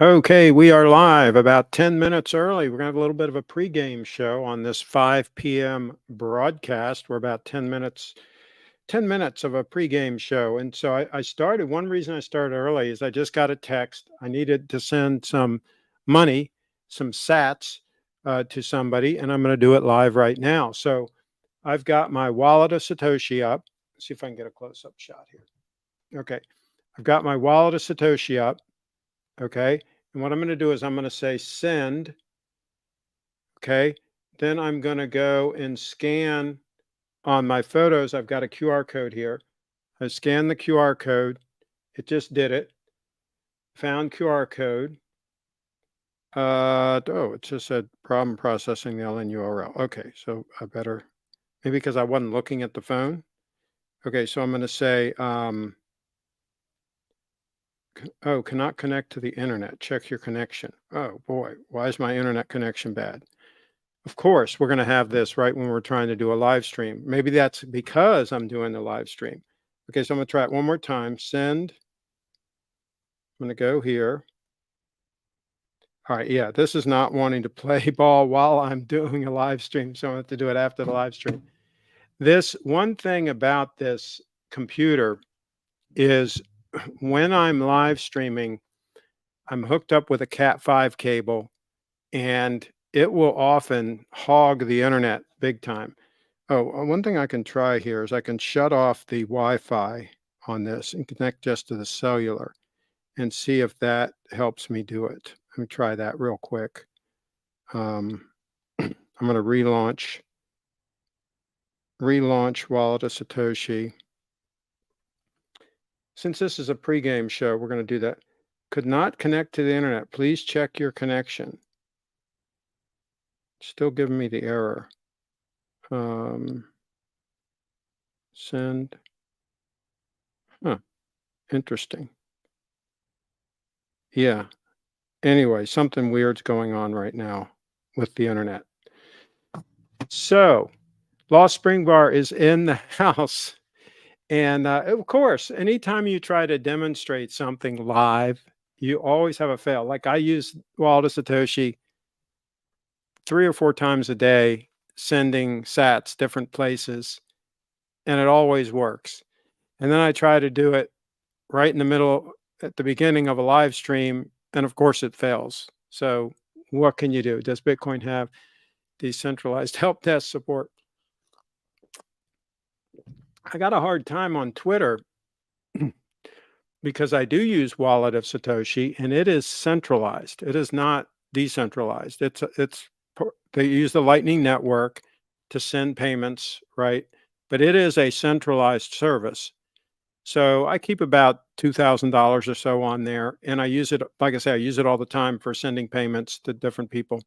Okay, we are live about 10 minutes early. We're going to have a little bit of a pregame show on this 5 p.m. broadcast. We're about 10 minutes of a pregame show. And so I started, one reason I started early is I just got a text. I needed to send some money, some sats to somebody, and I'm going to do it live right now. So I've got my wallet of Satoshi up. Let's see if I can get a close up shot here. Okay. I've got my wallet of Satoshi up. Okay. And what I'm going to do is I'm going to say send. Okay. Then I'm going to go and scan on my photos. I've got a QR code here. I scan the QR code. It just did it. Found QR code. Oh, it just said problem processing the LN URL. Okay. So I better, maybe because I wasn't looking at the phone. Okay. So I'm going to say, oh, cannot connect to the internet. Check your connection. Oh boy, why is my internet connection bad? Of course, we're going to have this right when we're trying to do a live stream. Maybe that's because I'm doing the live stream. Okay, so I'm going to try it one more time. Send. I'm going to go here. All right, yeah, this is not wanting to play ball while I'm doing a live stream, so I have to do it after the live stream. This one thing about this computer is when I'm live streaming, I'm hooked up with a Cat5 cable, and it will often hog the internet big time. Oh, one thing I can try here is I can shut off the Wi-Fi on this and connect just to the cellular and see if that helps me do it. Let me try that real quick. I'm going to relaunch Wallet of Satoshi. Since this is a pregame show, we're going to do that. Could not connect to the internet. Please check your connection. Still giving me the error. Send. Huh. Interesting. Yeah. Anyway, something weird's going on right now with the internet. So, Lost Spring Bar is in the house. And of course, anytime you try to demonstrate something live, you always have a fail. Like I use Wallet of Satoshi 3 or 4 times a day, sending sats different places, and it always works. And then I try to do it right in the middle at the beginning of a live stream, and of course it fails. So what can you do? Does Bitcoin have decentralized help desk support? I got a hard time on Twitter because I do use Wallet of Satoshi, and it is centralized. It is not decentralized. They use the Lightning Network to send payments, right? But it is a centralized service. So I keep about $2,000 or so on there, and I use it, like I say, I use it all the time for sending payments to different people.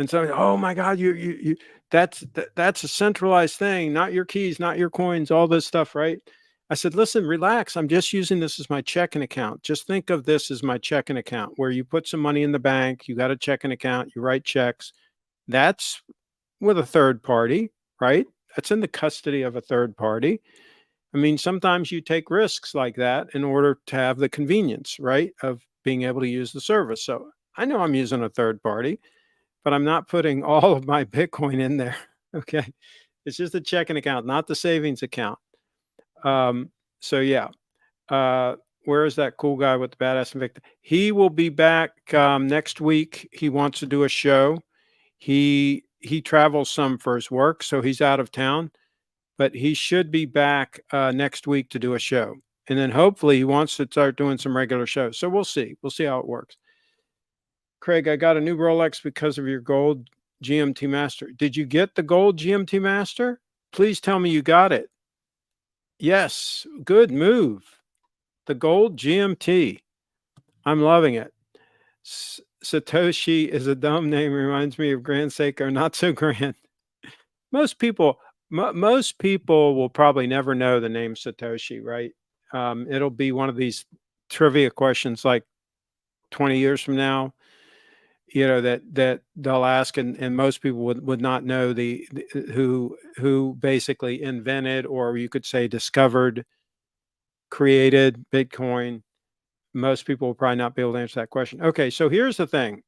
And so, oh my God, that's a centralized thing, not your keys, not your coins, all this stuff, right? I said, listen, relax. I'm just using this as my checking account. Just think of this as my checking account where you put some money in the bank, you got a checking account, you write checks. That's with a third party, right? That's in the custody of a third party. I mean, sometimes you take risks like that in order to have the convenience, right, of being able to use the service. So I know I'm using a third party, but I'm not putting all of my Bitcoin in there. Okay. It's just a checking account, not the savings account. So yeah. Where is that cool guy with the badass Invicta? He will be back next week. He wants to do a show. He travels some for his work, so he's out of town, but he should be back next week to do a show. And then hopefully he wants to start doing some regular shows. So we'll see. We'll see how it works. Craig, I got a new Rolex because of your gold GMT Master. Did you get the gold GMT Master? Please tell me you got it. Yes, good move. The gold GMT. I'm loving it. Satoshi is a dumb name. Reminds me of Grand Seiko. Not so grand. Most people will probably never know the name Satoshi, right? It'll be one of these trivia questions like 20 years from now, that they'll ask, and most people would not know who basically invented, or you could say discovered, created Bitcoin. most people will probably not be able to answer that question. Okay, so here's the thing.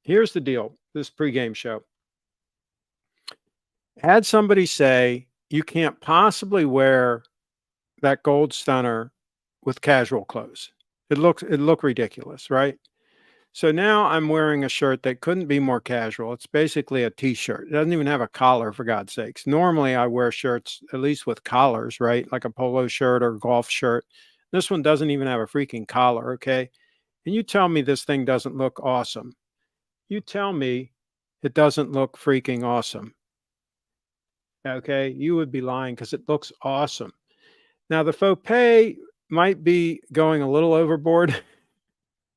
Here's the deal. This pregame show had somebody say you can't possibly wear that gold stunner with casual clothes. It looked ridiculous, right? So now I'm wearing a shirt that couldn't be more casual. It's basically a t-shirt. It doesn't even have a collar, for God's sakes. Normally I wear shirts at least with collars, right? Like a polo shirt or golf shirt. This one doesn't even have a freaking collar, okay? And you tell me this thing doesn't look awesome. You tell me it doesn't look freaking awesome. Okay? You would be lying because it looks awesome. Now the faux pay might be going a little overboard,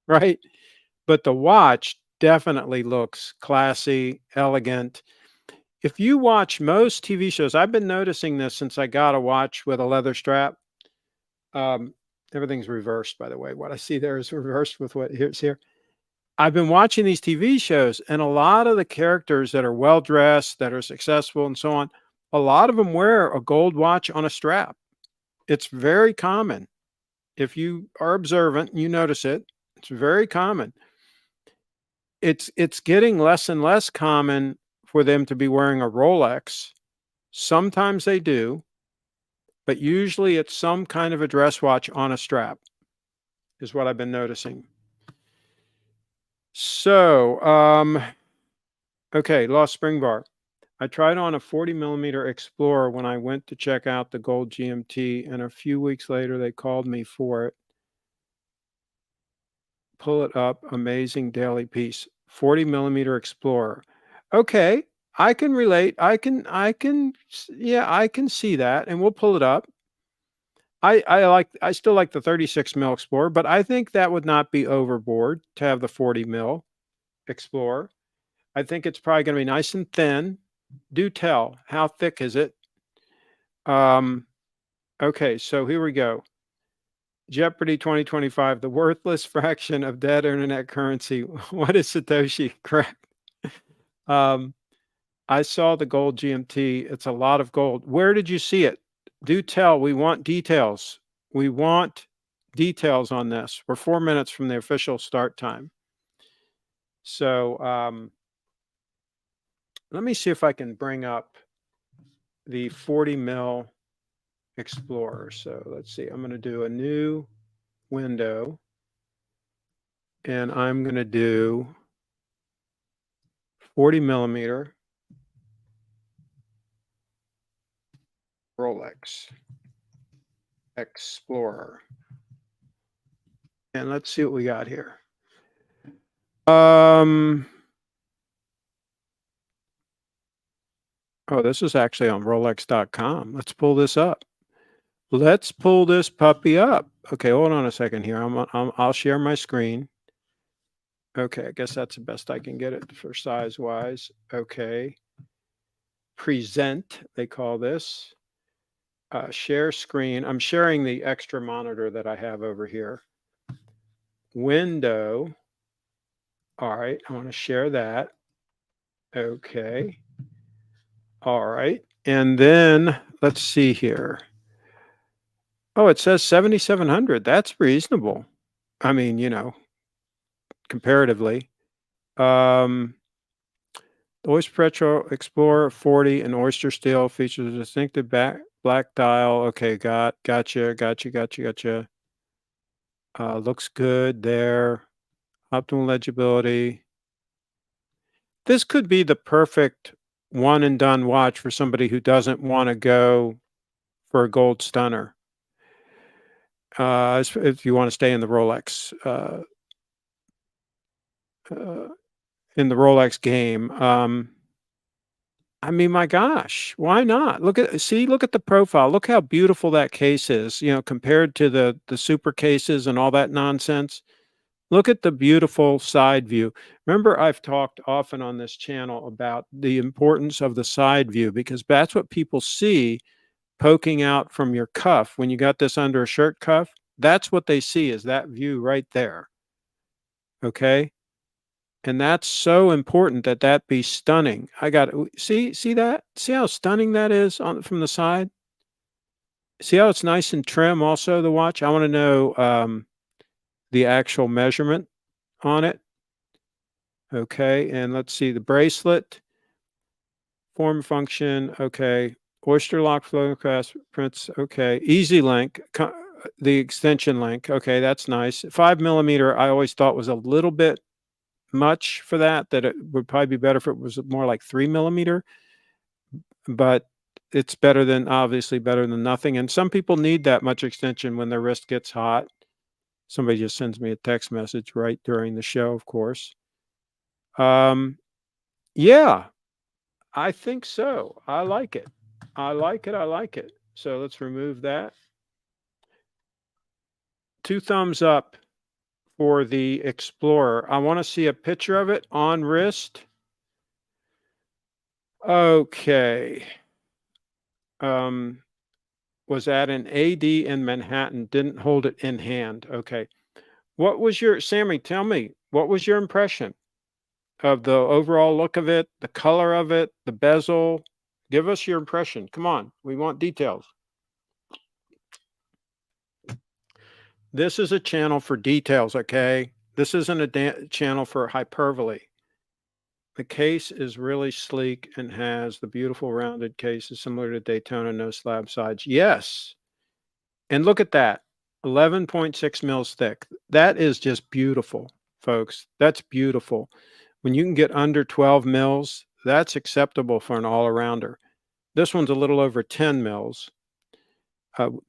right? But the watch definitely looks classy, elegant. If you watch most TV shows, I've been noticing this since I got a watch with a leather strap. Um, Everything's reversed, by the way. What I see there is reversed with what here's here. I've been watching these TV shows, and a lot of the characters that are well dressed, that are successful, and so on, a lot of them wear a gold watch on a strap. It's very common. If you are observant, you notice it. It's very common. It's getting less and less common for them to be wearing a Rolex. Sometimes they do, but usually it's some kind of a dress watch on a strap is what I've been noticing. So, okay, Lost Spring Bar. I tried on a 40mm Explorer when I went to check out the gold GMT, and a few weeks later they called me for it. Pull it up, amazing daily piece. 40mm Explorer. Okay, I can relate. Yeah, I can see that, and we'll pull it up. I still like the 36mm Explorer, but I think that would not be overboard to have the 40mm Explorer. I think it's probably going to be nice and thin. Do tell, how thick is it? Okay, so here we go. Jeopardy 2025, the worthless fraction of dead internet currency. What is Satoshi? Correct. I saw the gold GMT. It's a lot of gold. Where did you see it? Do tell. We want details. We want details on this. We're 4 minutes from the official start time. So let me see if I can bring up the 40mm Explorer. So let's see. I'm going to do a new window, and I'm going to do 40mm Rolex Explorer. And let's see what we got here. Oh, this is actually on Rolex.com. Let's pull this up. Let's pull this puppy up. Okay, hold on a second here. I'll share my screen. Okay, I guess that's the best I can get it for size-wise. Okay. Present, they call this. Share screen. I'm sharing the extra monitor that I have over here. Window. All right, I want to share that. Okay. All right. And then let's see here. Oh, it says 7,700. That's reasonable. I mean, you know, comparatively. The Oyster Petro Explorer 40 and Oyster Steel features a distinctive black dial. Okay, gotcha. Looks good there. Optimal legibility. This could be the perfect one and done watch for somebody who doesn't want to go for a gold stunner. If you want to stay in the Rolex, game. I mean, my gosh, why not? Look at the profile. Look how beautiful that case is, you know, compared to the super cases and all that nonsense. Look at the beautiful side view. Remember, I've talked often on this channel about the importance of the side view, because that's what people see poking out from your cuff. When you got this under a shirt cuff, that's what they see, is that view right there. Okay? And that's so important that that be stunning. I got see that? See how stunning that is from the side? See how it's nice and trim also, the watch? I want to know the actual measurement on it. Okay, and let's see the bracelet, form function, okay, oyster lock flow class prints, okay, easy link, the extension link, okay, that's nice. 5 millimeter, I always thought was a little bit much for that, that it would probably be better if it was more like 3 millimeter, but it's better than, obviously better than nothing. And some people need that much extension when their wrist gets hot. Somebody just sends me a text message right during the show, of course. Yeah, I think so. I like it. I like it. I like it. So let's remove that. 2 thumbs up for the Explorer. I want to see a picture of it on wrist. Okay. Was at an AD in Manhattan, didn't hold it in hand. Okay. What was your, Sammy, tell me, what was your impression of the overall look of it, the color of it, the bezel? Give us your impression. Come on. We want details. This is a channel for details, okay? This isn't a channel for hyperbole. The case is really sleek and has the beautiful rounded cases similar to Daytona, no slab sides. Yes. And look at that, 11.6 mils thick. That is just beautiful, folks. That's beautiful. When you can get under 12 mils, that's acceptable for an all-arounder. This one's a little over 10 mils,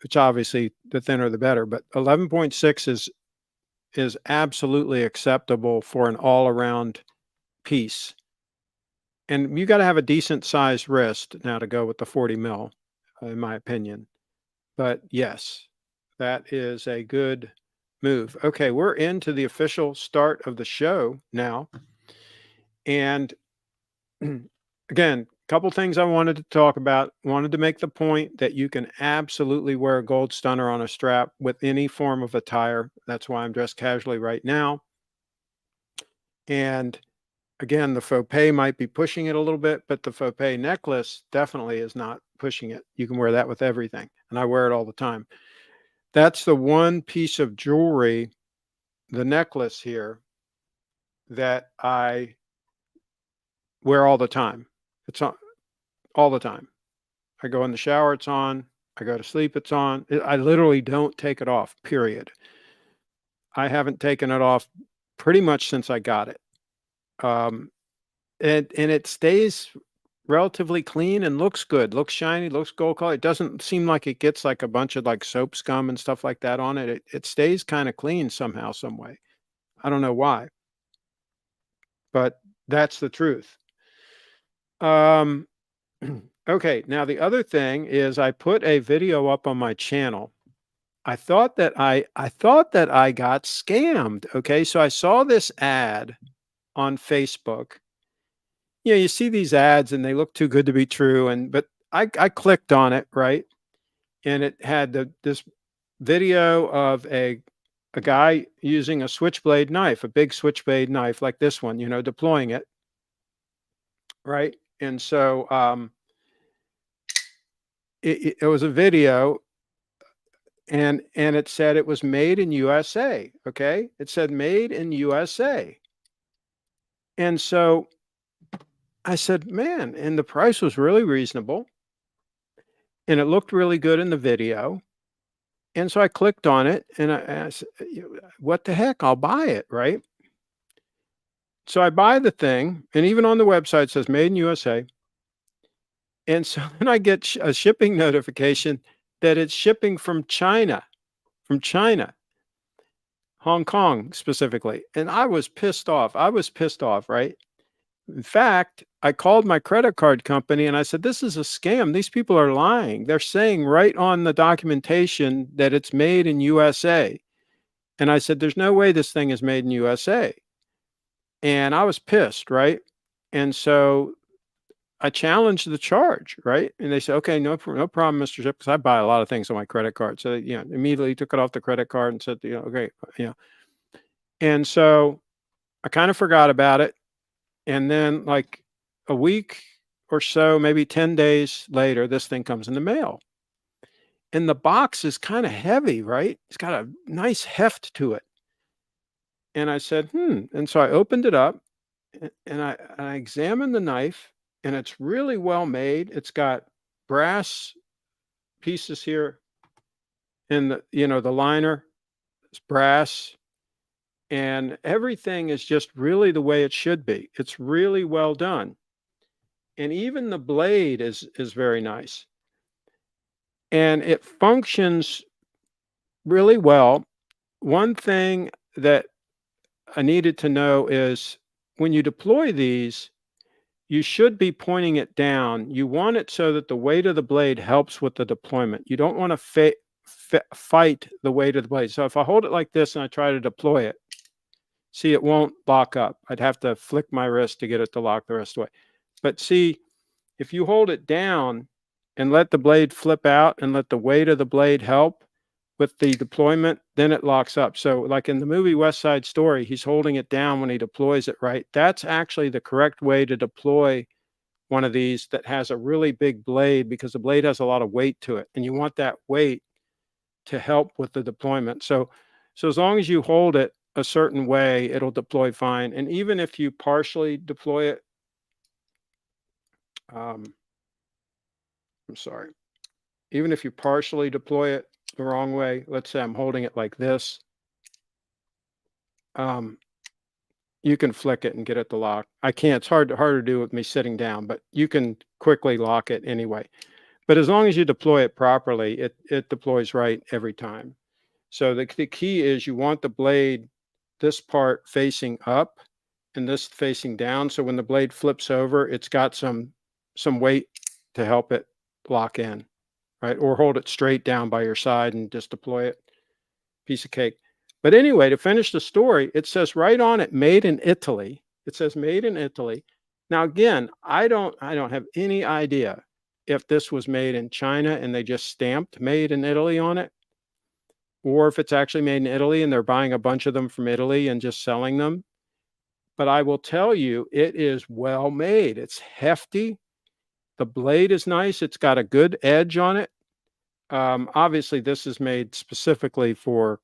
which obviously the thinner the better, but 11.6 is absolutely acceptable for an all-around piece. And you got to have a decent sized wrist now to go with the 40 mil, in my opinion. But yes, that is a good move. Okay, we're into the official start of the show now. And again, a couple things I wanted to talk about. Wanted to make the point that you can absolutely wear a gold stunner on a strap with any form of attire. That's why I'm dressed casually right now. And again, the faux pay might be pushing it a little bit, but the faux pay necklace definitely is not pushing it. You can wear that with everything, and I wear it all the time. That's the one piece of jewelry, the necklace here, that I wear all the time. It's on all the time. I go in the shower, it's on. I go to sleep, it's on. I literally don't take it off, period. I haven't taken it off pretty much since I got it. And it stays relatively clean and looks good, looks shiny, looks gold color. It doesn't seem like it gets like a bunch of like soap scum and stuff like that on it. It stays kind of clean somehow, some way. I don't know why, but that's the truth. Okay, now the other thing is I put a video up on my channel. I thought that I got scammed. Okay, so I saw this ad on Facebook. You know, you see these ads and they look too good to be true. But I clicked on it, right? And it had this video of a guy using a switchblade knife, a big switchblade knife like this one, you know, deploying it, right? And so it was a video, and it said it was made in USA. Okay, it said made in USA, and so I said, man, and the price was really reasonable, and it looked really good in the video. And so I clicked on it, and I said, what the heck? I'll buy it, right? So I buy the thing, and even on the website it says made in USA. And so then I get a shipping notification that it's shipping from China, Hong Kong specifically. And I was pissed off. Right? In fact, I called my credit card company and I said, this is a scam. These people are lying. They're saying right on the documentation that it's made in USA. And I said, there's no way this thing is made in USA. And I was pissed, right? And so I challenged the charge, right? And they said, okay, no problem, Mr. Ship, because I buy a lot of things on my credit card. So, you know, immediately took it off the credit card and said, you know, okay, you know. And so I kind of forgot about it. And then like a week or so, maybe 10 days later, this thing comes in the mail. And the box is kind of heavy, right? It's got a nice heft to it. And I said, and so I opened it up and I examined the knife, and it's really well made. It's got brass pieces here in the, the liner, it's brass, and everything is just really the way it should be. It's really well done. And even the blade is very nice. And it functions really well. One thing that I needed to know is when you deploy these, you should be pointing it down. You want it so that the weight of the blade helps with the deployment. You don't want to fight the weight of the blade. So if I hold it like this and I try to deploy it, see, it won't lock up. I'd have to flick my wrist to get it to lock the rest of the way. But see, if you hold it down and let the blade flip out and let the weight of the blade help with the deployment, then it locks up. So like in the movie West Side Story, he's holding it down when he deploys it, right? That's actually the correct way to deploy one of these that has a really big blade, because the blade has a lot of weight to it, and you want that weight to help with the deployment. So as long as you hold it a certain way, it'll deploy fine. And even if you partially deploy it, um, I'm sorry, even if you partially deploy it the wrong way, let's say I'm holding it like this, um, you can flick it and get it to lock. I can't. It's harder to do with me sitting down, but you can quickly lock it anyway. But as long as you deploy it properly, it deploys right every time. So the key is you want the blade, this part facing up and this facing down. So when the blade flips over, it's got some weight to help it lock in, right? Or hold it straight down by your side and just deploy it. Piece of cake. But anyway, to finish the story, it says right on it, made in Italy. It says made in Italy. Now again, I don't have any idea if this was made in China and they just stamped made in Italy on it, or if it's actually made in Italy and they're buying a bunch of them from Italy and just selling them. But I will tell you, it is well made. It's hefty. The blade is nice. It's got a good edge on it. Obviously, this is made specifically for,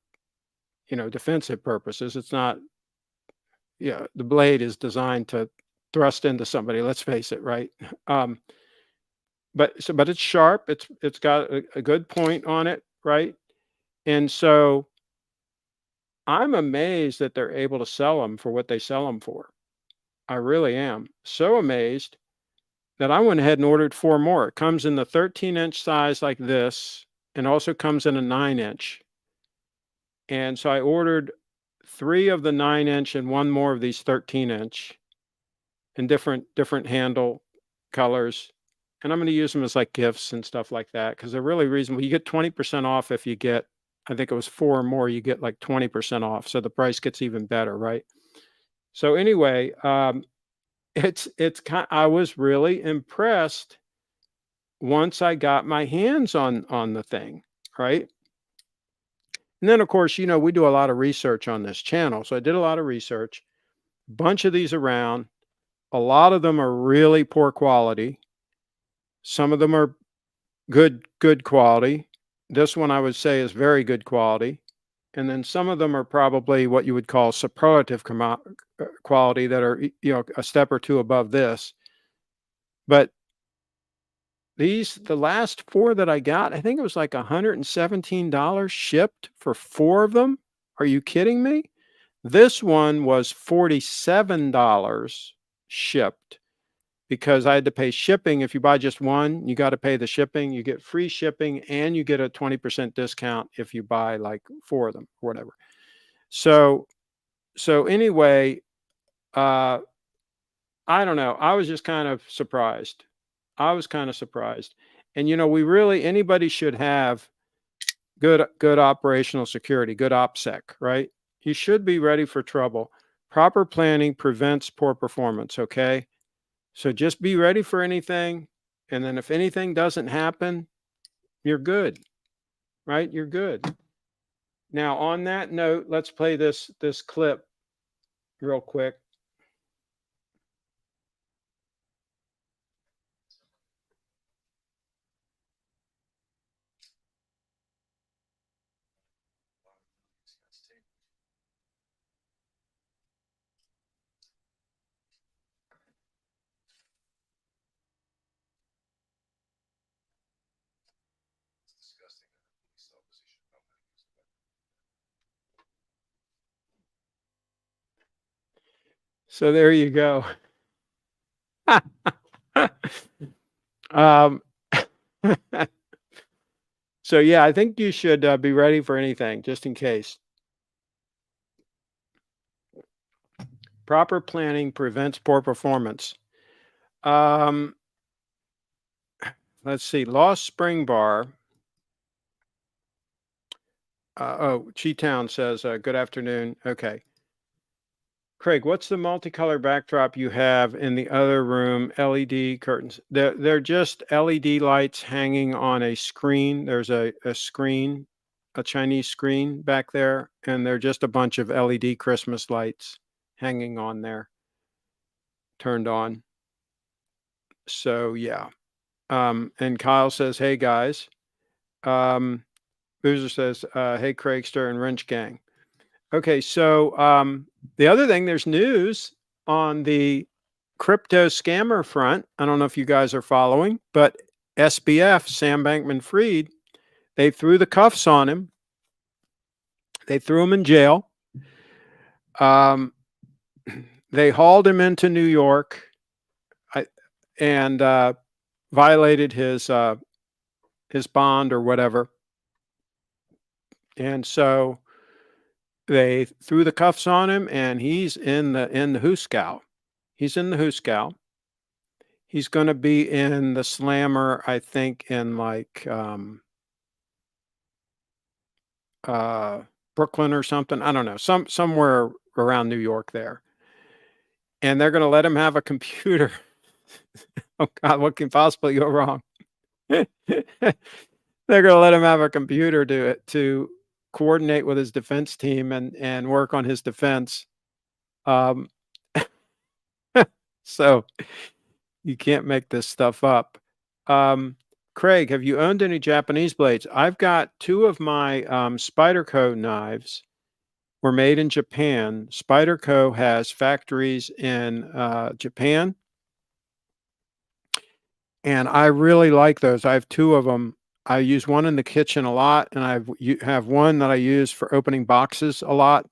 defensive purposes. It's not, yeah, the blade is designed to thrust into somebody, let's face it, right? Um, but it's sharp. It's got a good point on it, right? And so I'm amazed that they're able to sell them for what they sell them for. I really am. So amazed that I went ahead and ordered 4 more. It comes in the 13-inch size like this, and also comes in a 9-inch. And so I ordered 3 of the 9-inch and 1 more of these 13-inch in different handle colors. And I'm gonna use them as like gifts and stuff like that because they're really reasonable. You get 20% off if you get, I think it was 4 or more, you get like 20% off. So the price gets even better, right? So anyway, it's kind, I was really impressed once I got my hands on the thing, right? And then of course, we do a lot of research on this channel. So I did a lot of research, bunch of these around. A lot of them are really poor quality. Some of them are good quality. This one I would say is very good quality. And then some of them are probably what you would call superlative quality, that are, a step or two above this. But the last 4 that I got, I think it was like $117 shipped for 4 of them. Are you kidding me? This one was $47 shipped, because I had to pay shipping. If you buy just one, you got to pay the shipping. You get free shipping and you get a 20% discount if you buy like 4 of them or whatever. So anyway, uh, I don't know. I was just kind of surprised. I was kind of surprised. And we really, anybody should have good operational security, good OPSEC, right? You should be ready for trouble. Proper planning prevents poor performance, okay? So just be ready for anything, and then if anything doesn't happen, you're good, right? You're good. Now, on that note, let's play this clip real quick. So there you go. Um, so yeah, I think you should be ready for anything, just in case. Proper planning prevents poor performance. Um, let's see. Lost Spring Bar. Cheetown says, "Good afternoon." Okay, Craig, what's the multicolor backdrop you have in the other room? LED curtains. They're just LED lights hanging on a screen. There's a screen, a Chinese screen back there, and they're just a bunch of LED Christmas lights hanging on there, turned on. So yeah. And Kyle says, "Hey guys." Um, Boozer says, "Hey Craigster and Wrench Gang." Okay, so the other thing, there's news on the crypto scammer front. I don't know if you guys are following, but SBF, Sam Bankman Fried, they threw the cuffs on him. They threw him in jail. Um, they hauled him into New York and violated his bond or whatever. And so they threw the cuffs on him, and he's in the Hooskow. He's in the Hooskow. He's going to be in the Slammer, I think, in like Brooklyn or something. I don't know, somewhere around New York there. And they're going to let him have a computer. Oh God, what can possibly go wrong? They're going to let him have a computer to coordinate with his defense team and work on his defense. Um, so you can't make this stuff up. Craig, have you owned any Japanese blades? I've got two of my Spyderco knives were made in Japan. Spyderco has factories in Japan, and I really like those. I have two of them. I use one in the kitchen a lot, and have one that I use for opening boxes a lot.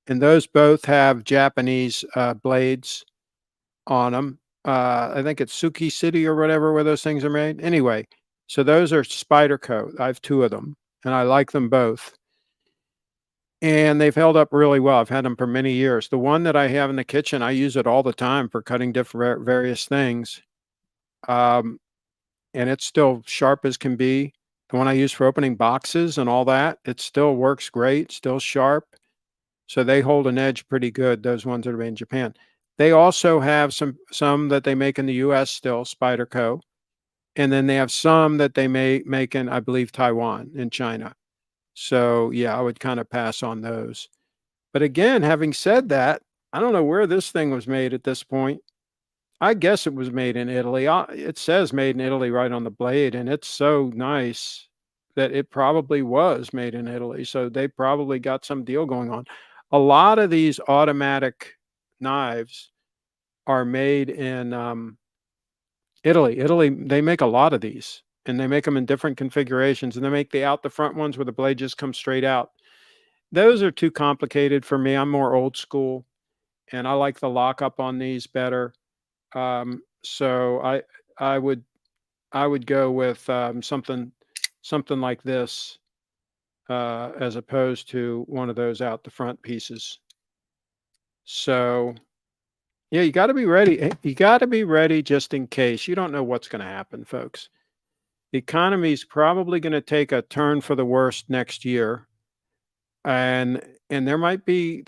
And those both have Japanese blades on them. I think it's Suki City or whatever where those things are made. Anyway, so those are Spyderco. I have two of them, and I like them both. And they've held up really well. I've had them for many years. The one that I have in the kitchen, I use it all the time for cutting different various things. Um, and it's still sharp as can be. The one I use for opening boxes and all that, it still works great, still sharp. So they hold an edge pretty good, those ones that are made in Japan. They also have some that they make in the US still, Spyderco. And then they have some that they make in, I believe, Taiwan and China. So yeah, I would kind of pass on those. But again, having said that, I don't know where this thing was made at this point. I guess it was made in Italy. It says made in Italy right on the blade, and it's so nice that it probably was made in Italy. So they probably got some deal going on. A lot of these automatic knives are made in Italy. Italy, they make a lot of these, and they make them in different configurations, and they make the out the front ones where the blade just comes straight out. Those are too complicated for me. I'm more old school, and I like the lockup on these better. So I would I would go with something like this as opposed to one of those out the front pieces. So yeah, you got to be ready. You got to be ready just in case. You don't know what's going to happen, folks. The economy is probably going to take a turn for the worst next year, and there might be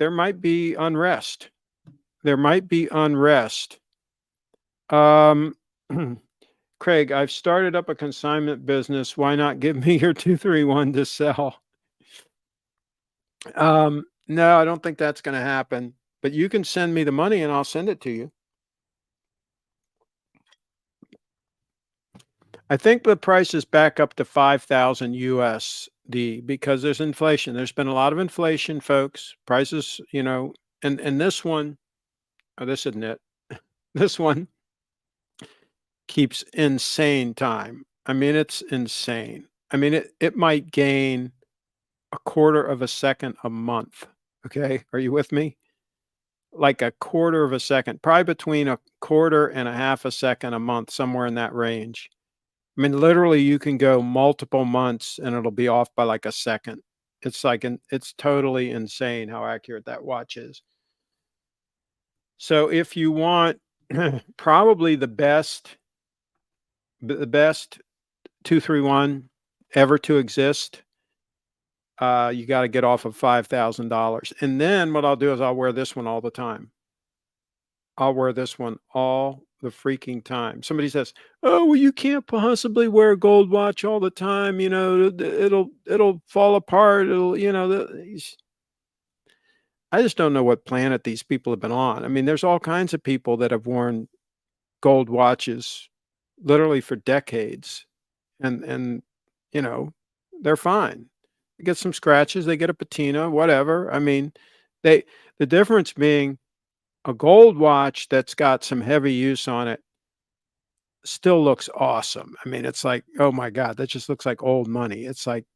unrest. There might be unrest. Um, Craig, I've started up a consignment business. Why not give me your 231 to sell? No, I don't think that's going to happen. But you can send me the money and I'll send it to you. I think the price is back up to 5,000 USD because there's inflation. There's been a lot of inflation, folks. Prices, and this one, oh, this isn't it. This one keeps insane time. I mean, it's insane. I mean, it might gain a quarter of a second a month. Okay. Are you with me? like a quarter of a second, probably between a quarter and a half a second a month, somewhere in that range. I mean, literally, you can go multiple months and it'll be off by like a second. It's totally insane how accurate that watch is. So if you want probably the best 231 ever to exist, you got to get off of $5,000. And then what I'll do is I'll wear this one all the time. I'll wear this one all the freaking time. Somebody says, "Oh, well, you can't possibly wear a gold watch all the time. You know, it'll fall apart. It'll, you know." I just don't know what planet these people have been on. I mean, there's all kinds of people that have worn gold watches literally for decades, and you know, they're fine. They get some scratches, they get a patina, whatever. I mean, they the difference being a gold watch that's got some heavy use on it still looks awesome. I mean, it's like, oh my God, that just looks like old money. It's like,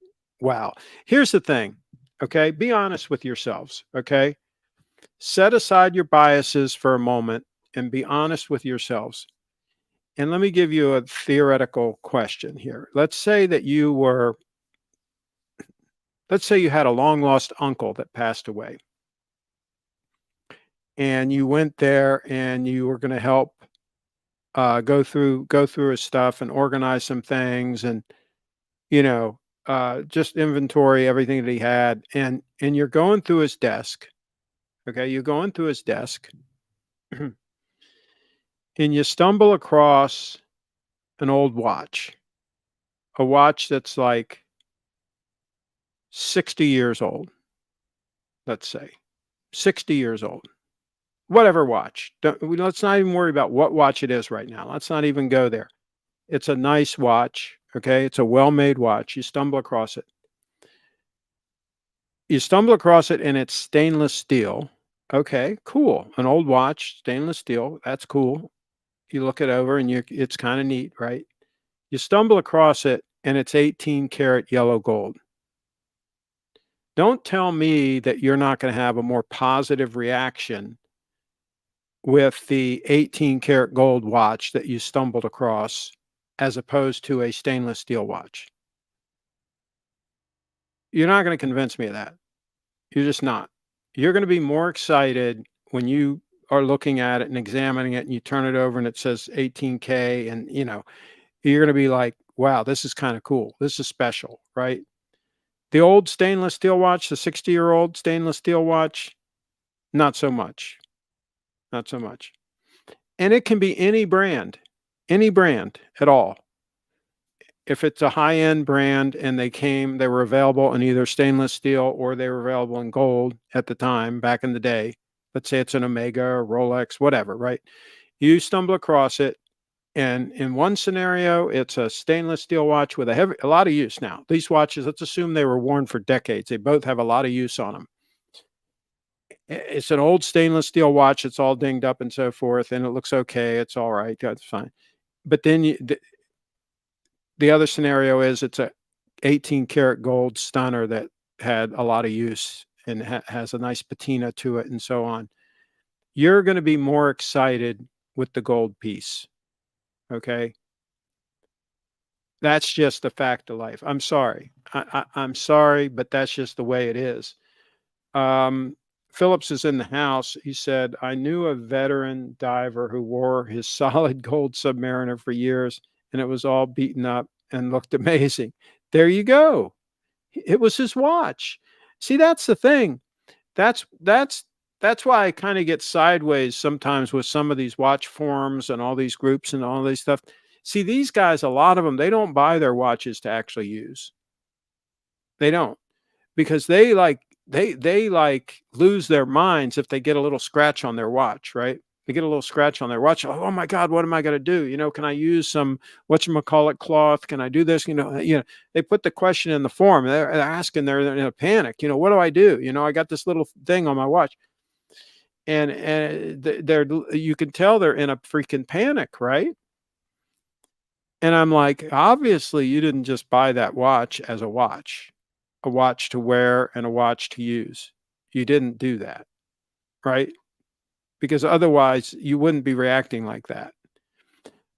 wow. Here's the thing, okay? Be honest with yourselves, okay? Set aside your biases for a moment and be honest with yourselves. And let me give you a theoretical question here. Let's say you had a long lost uncle that passed away, and you went there and you were going to help go through his stuff and organize some things, and you know, just inventory everything that he had, and you're going through his desk. Okay, you're going through his desk, and you stumble across an old watch, a watch that's like 60 years old. Let's say 60 years old. Whatever watch. Let's not even worry about what watch it is right now. Let's not even go there. It's a nice watch. Okay, it's a well-made watch. You stumble across it. You stumble across it and it's stainless steel. Okay, cool. An old watch, stainless steel. That's cool. You look it over and it's kind of neat, right? You stumble across it and it's 18 karat yellow gold. Don't tell me that you're not going to have a more positive reaction with the 18 karat gold watch that you stumbled across as opposed to a stainless steel watch. You're not going to convince me of that. You're just not. You're going to be more excited when you are looking at it and examining it and you turn it over and it says 18K, and you're going to be like, wow, this is kind of cool. This is special, right? The old stainless steel watch, the 60-year-old stainless steel watch, not so much. Not so much. And it can be any brand at all. If it's a high-end brand and they were available in either stainless steel or they were available in gold at the time, back in the day, let's say it's an Omega or Rolex, whatever, right? You stumble across it, and in one scenario, it's a stainless steel watch with a lot of use. Now, these watches, let's assume they were worn for decades. They both have a lot of use on them. It's an old stainless steel watch. It's all dinged up and so forth, and it looks okay. It's all right. That's fine. But then the other scenario is it's a 18 karat gold stunner that had a lot of use and has a nice patina to it and so on. You're going to be more excited with the gold piece. Okay. That's just a fact of life. I'm sorry. I'm sorry, but that's just the way it is. Phillips is in the house. He said, I knew a veteran diver who wore his solid gold Submariner for years, and it was all beaten up and looked amazing. There you go. It was his watch. See, that's the thing. That's why I kind of get sideways sometimes with some of these watch forums and all these groups and all this stuff. See, these guys, a lot of them, they don't buy their watches to actually use. They don't, because they lose their minds if they get a little scratch on their watch, right? They get a little scratch on their watch. Oh my God, what am I going to do? Can I use some whatchamacallit cloth? Can I do this? They put the question in the forum. They're asking, they're in a panic. What do I do? I got this little thing on my watch. And you can tell they're in a freaking panic, right? And I'm like, obviously you didn't just buy that watch as a watch to wear and a watch to use. You didn't do that, right? because otherwise you wouldn't be reacting like that.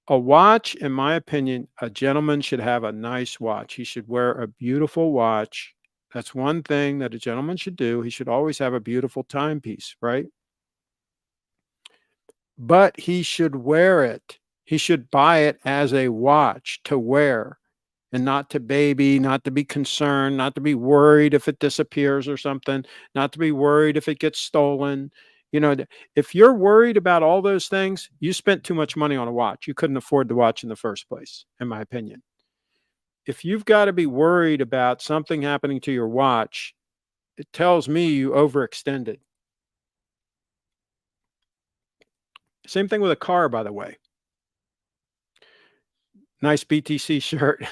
A watch, in my opinion, a gentleman should have a nice watch. He should wear a beautiful watch. That's one thing that a gentleman should do. He should always have a beautiful timepiece, right? But he should wear it. He should buy it as a watch to wear and not to baby, not to be concerned, not to be worried if it disappears or something, not to be worried if it gets stolen. You know, if you're worried about all those things, you spent too much money on a watch. You couldn't afford the watch in the first place, in my opinion. If you've got to be worried about something happening to your watch, it tells me you overextended. Same thing with a car, by the way. Nice BTC shirt.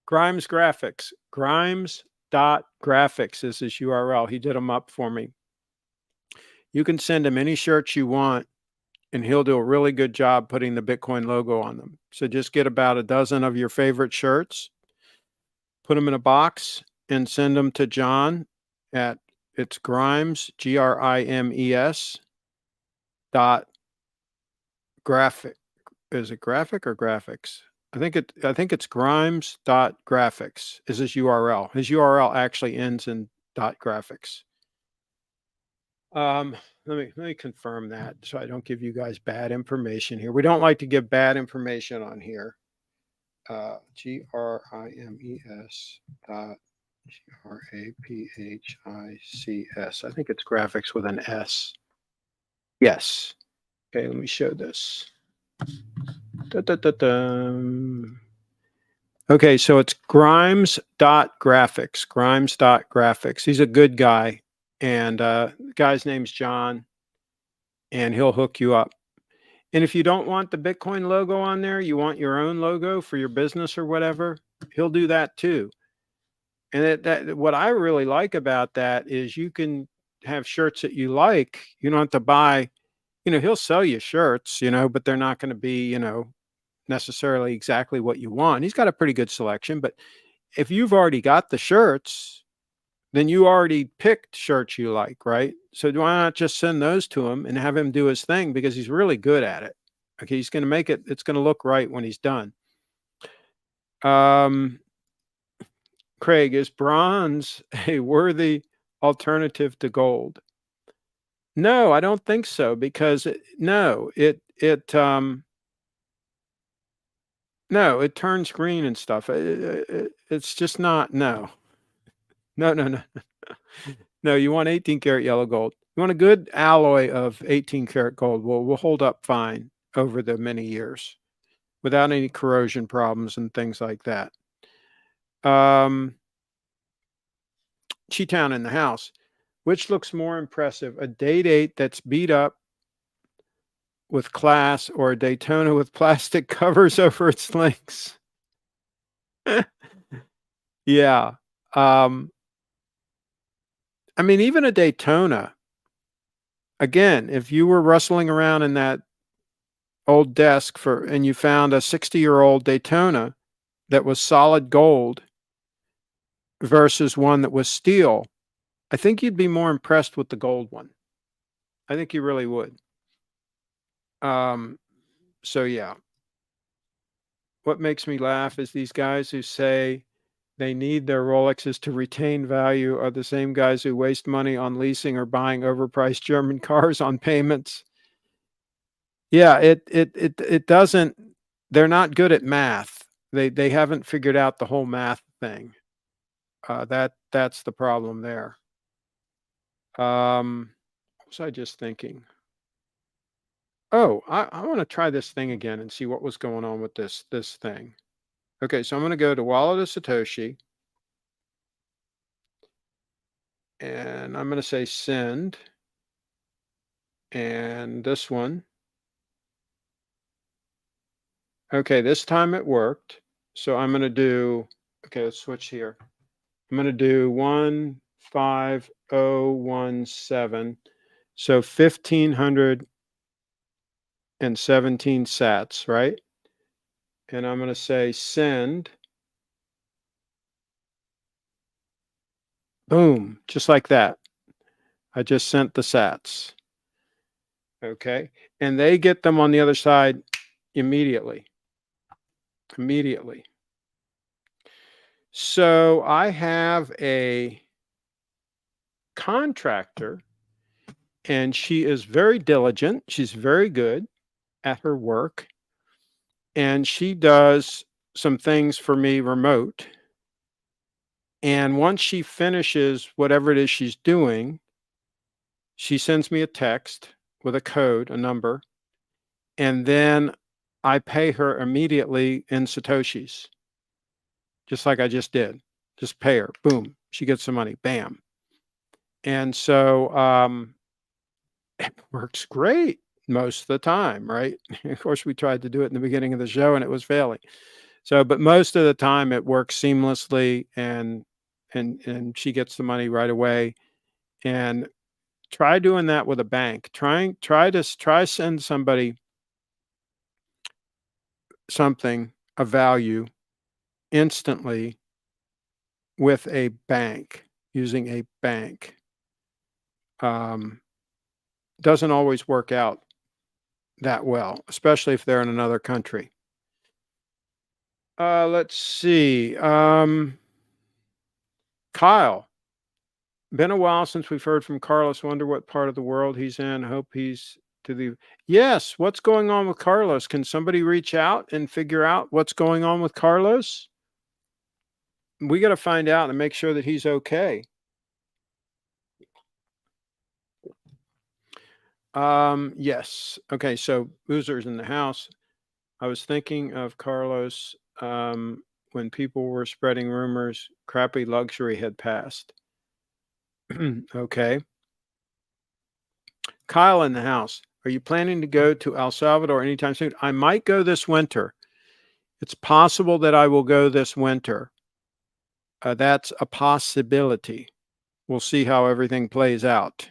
Grimes Graphics. Grimes.graphics is his URL. He did them up for me. You can send him any shirts you want, and he'll do a really good job putting the Bitcoin logo on them. So just get about a dozen of your favorite shirts, put them in a box, and send them to John at, it's Grimes, Grimes dot graphic. Is it graphic or graphics? I think it's Grimes.graphics is his URL. His URL actually ends in .graphics. Let me confirm that so I don't give you guys bad information here. We don't like to give bad information on here. Grimes dot graphics. I think it's graphics with an S. Yes. Okay, let me show this. Da, da, da, da. Okay, so it's Grimes.graphics. Grimes.graphics. He's a good guy. And the guy's name's John, and he'll hook you up. And if you don't want the Bitcoin logo on there, you want your own logo for your business or whatever, he'll do that too. And what I really like about that is you can have shirts that you like. You don't have to buy, he'll sell you shirts, but they're not going to be, necessarily exactly what you want. He's got a pretty good selection, but if you've already got the shirts, then you already picked shirts you like, right? So why not just send those to him and have him do his thing, because he's really good at it. Okay, he's going to make it, it's going to look right when he's done. Craig, is bronze a worthy alternative to gold? No, I don't think so, because no, it turns green and stuff. It's just not, no. No. No, you want 18 karat yellow gold. You want a good alloy of 18 karat gold. Will hold up fine over the many years without any corrosion problems and things like that. Cheetown in the house. Which looks more impressive, a Date-8 that's beat up with class, or a Daytona with plastic covers over its links? Yeah. I mean, even a Daytona, again, if you were rustling around in that old desk and you found a 60-year-old Daytona that was solid gold versus one that was steel, I think you'd be more impressed with the gold one. I think you really would. So yeah. What makes me laugh is these guys who say they need their Rolexes to retain value are the same guys who waste money on leasing or buying overpriced German cars on payments. Yeah, it doesn't, they're not good at math. They haven't figured out the whole math thing. That's the problem there. What was I just thinking? Oh, I want to try this thing again and see what was going on with this thing. Okay, so I'm going to go to Wallet of Satoshi, and I'm going to say send, and this one. Okay, this time it worked. So I'm going to do, okay, let's switch here. I'm going to do 15017. So 1,517 sats, right? And I'm going to say send. Boom, just like that. I just sent the sats. Okay. And they get them on the other side immediately. Immediately. So I have a contractor, and she is very diligent. She's very good at her work, and she does some things for me remote. And once she finishes whatever it is she's doing, she sends me a text with a code, a number, and then I pay her immediately in Satoshis, just like I just did. Just pay her. Boom. She gets the money. Bam. And so it works great most of the time, right? Of course, we tried to do it in the beginning of the show and it was failing. So, but most of the time it works seamlessly, and she gets the money right away. And try doing that with a bank. Try send somebody something of value instantly with a bank, using a bank. Um, doesn't always work out that well, especially if they're in another country. Let's see. Kyle, been a while since we've heard from Carlos. Wonder what part of the world he's in. Hope he's to the. Yes, what's going on with Carlos? Can somebody reach out and figure out what's going on with Carlos? We got to find out and make sure that he's okay. Yes. Okay, so Boozer's in the house. I was thinking of Carlos when people were spreading rumors crappy luxury had passed. Okay. Kyle in the house. Are you planning to go to El Salvador anytime soon? I might go this winter. It's possible that I will go this winter. That's a possibility. We'll see how everything plays out.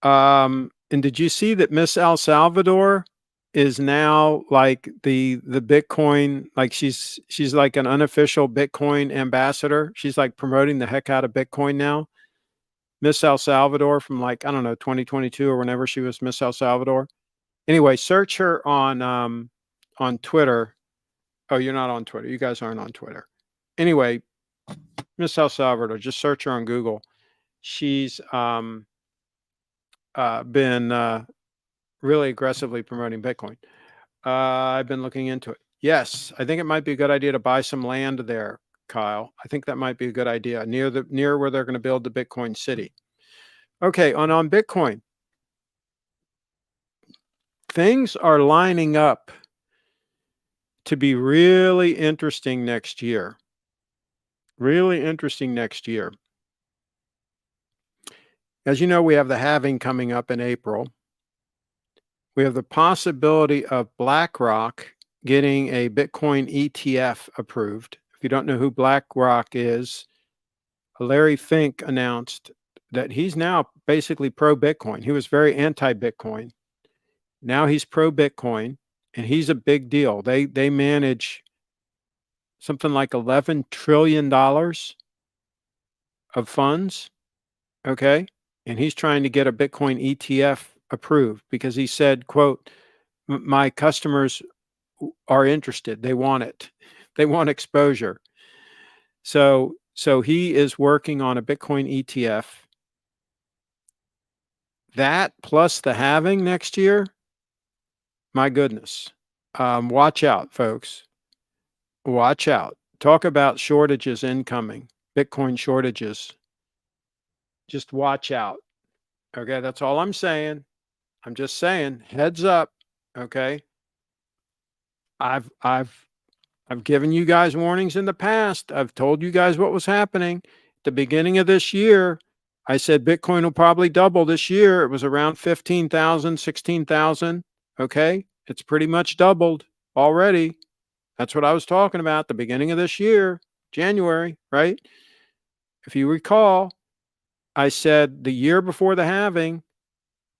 And did you see that Miss El Salvador is now like the Bitcoin, like she's like an unofficial Bitcoin ambassador. She's like promoting the heck out of Bitcoin now. Miss El Salvador from like, I don't know, 2022 or whenever she was Miss El Salvador. Anyway, search her on Twitter. Oh, you're not on Twitter. You guys aren't on Twitter. Anyway, Miss El Salvador, just search her on Google. She's been really aggressively promoting Bitcoin. I've been looking into it. Yes, I think it might be a good idea to buy some land there, Kyle. I think that might be a good idea near where they're going to build the Bitcoin city. Okay, on Bitcoin, things are lining up to be really interesting next year. Really interesting next year. As you know, we have the halving coming up in April. We have the possibility of BlackRock getting a Bitcoin ETF approved. If you don't know who BlackRock is, Larry Fink announced that he's now basically pro-Bitcoin. He was very anti-Bitcoin. Now he's pro-Bitcoin, and he's a big deal. They manage something like $11 trillion of funds, okay? And he's trying to get a Bitcoin ETF approved because he said, quote, my customers are interested. They want it. They want exposure. So he is working on a Bitcoin ETF. That plus the halving next year, my goodness. Watch out, folks. Watch out. Talk about shortages incoming, Bitcoin shortages. Just watch out. Okay, that's all I'm saying. I'm just saying, heads up. Okay. I've given you guys warnings in the past. I've told you guys what was happening. At the beginning of this year, I said Bitcoin will probably double this year. It was around 15,000, 16,000. Okay. It's pretty much doubled already. That's what I was talking about at the beginning of this year, January, right? If you recall, I said the year before the halving,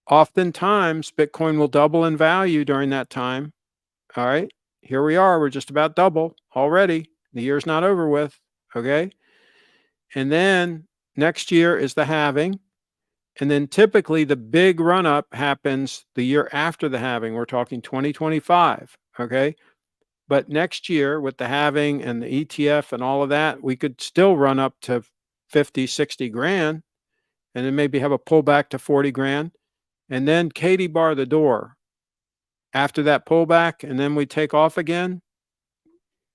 oftentimes Bitcoin will double in value during that time. All right. Here we are. We're just about double already. The year's not over with. Okay. And then next year is the halving. And then typically the big run up happens the year after the halving. We're talking 2025. Okay. But next year with the halving and the ETF and all of that, we could still run up to 50, 60 grand and then maybe have a pullback to 40 grand. And then Katie bar the door after that pullback. And then we take off again.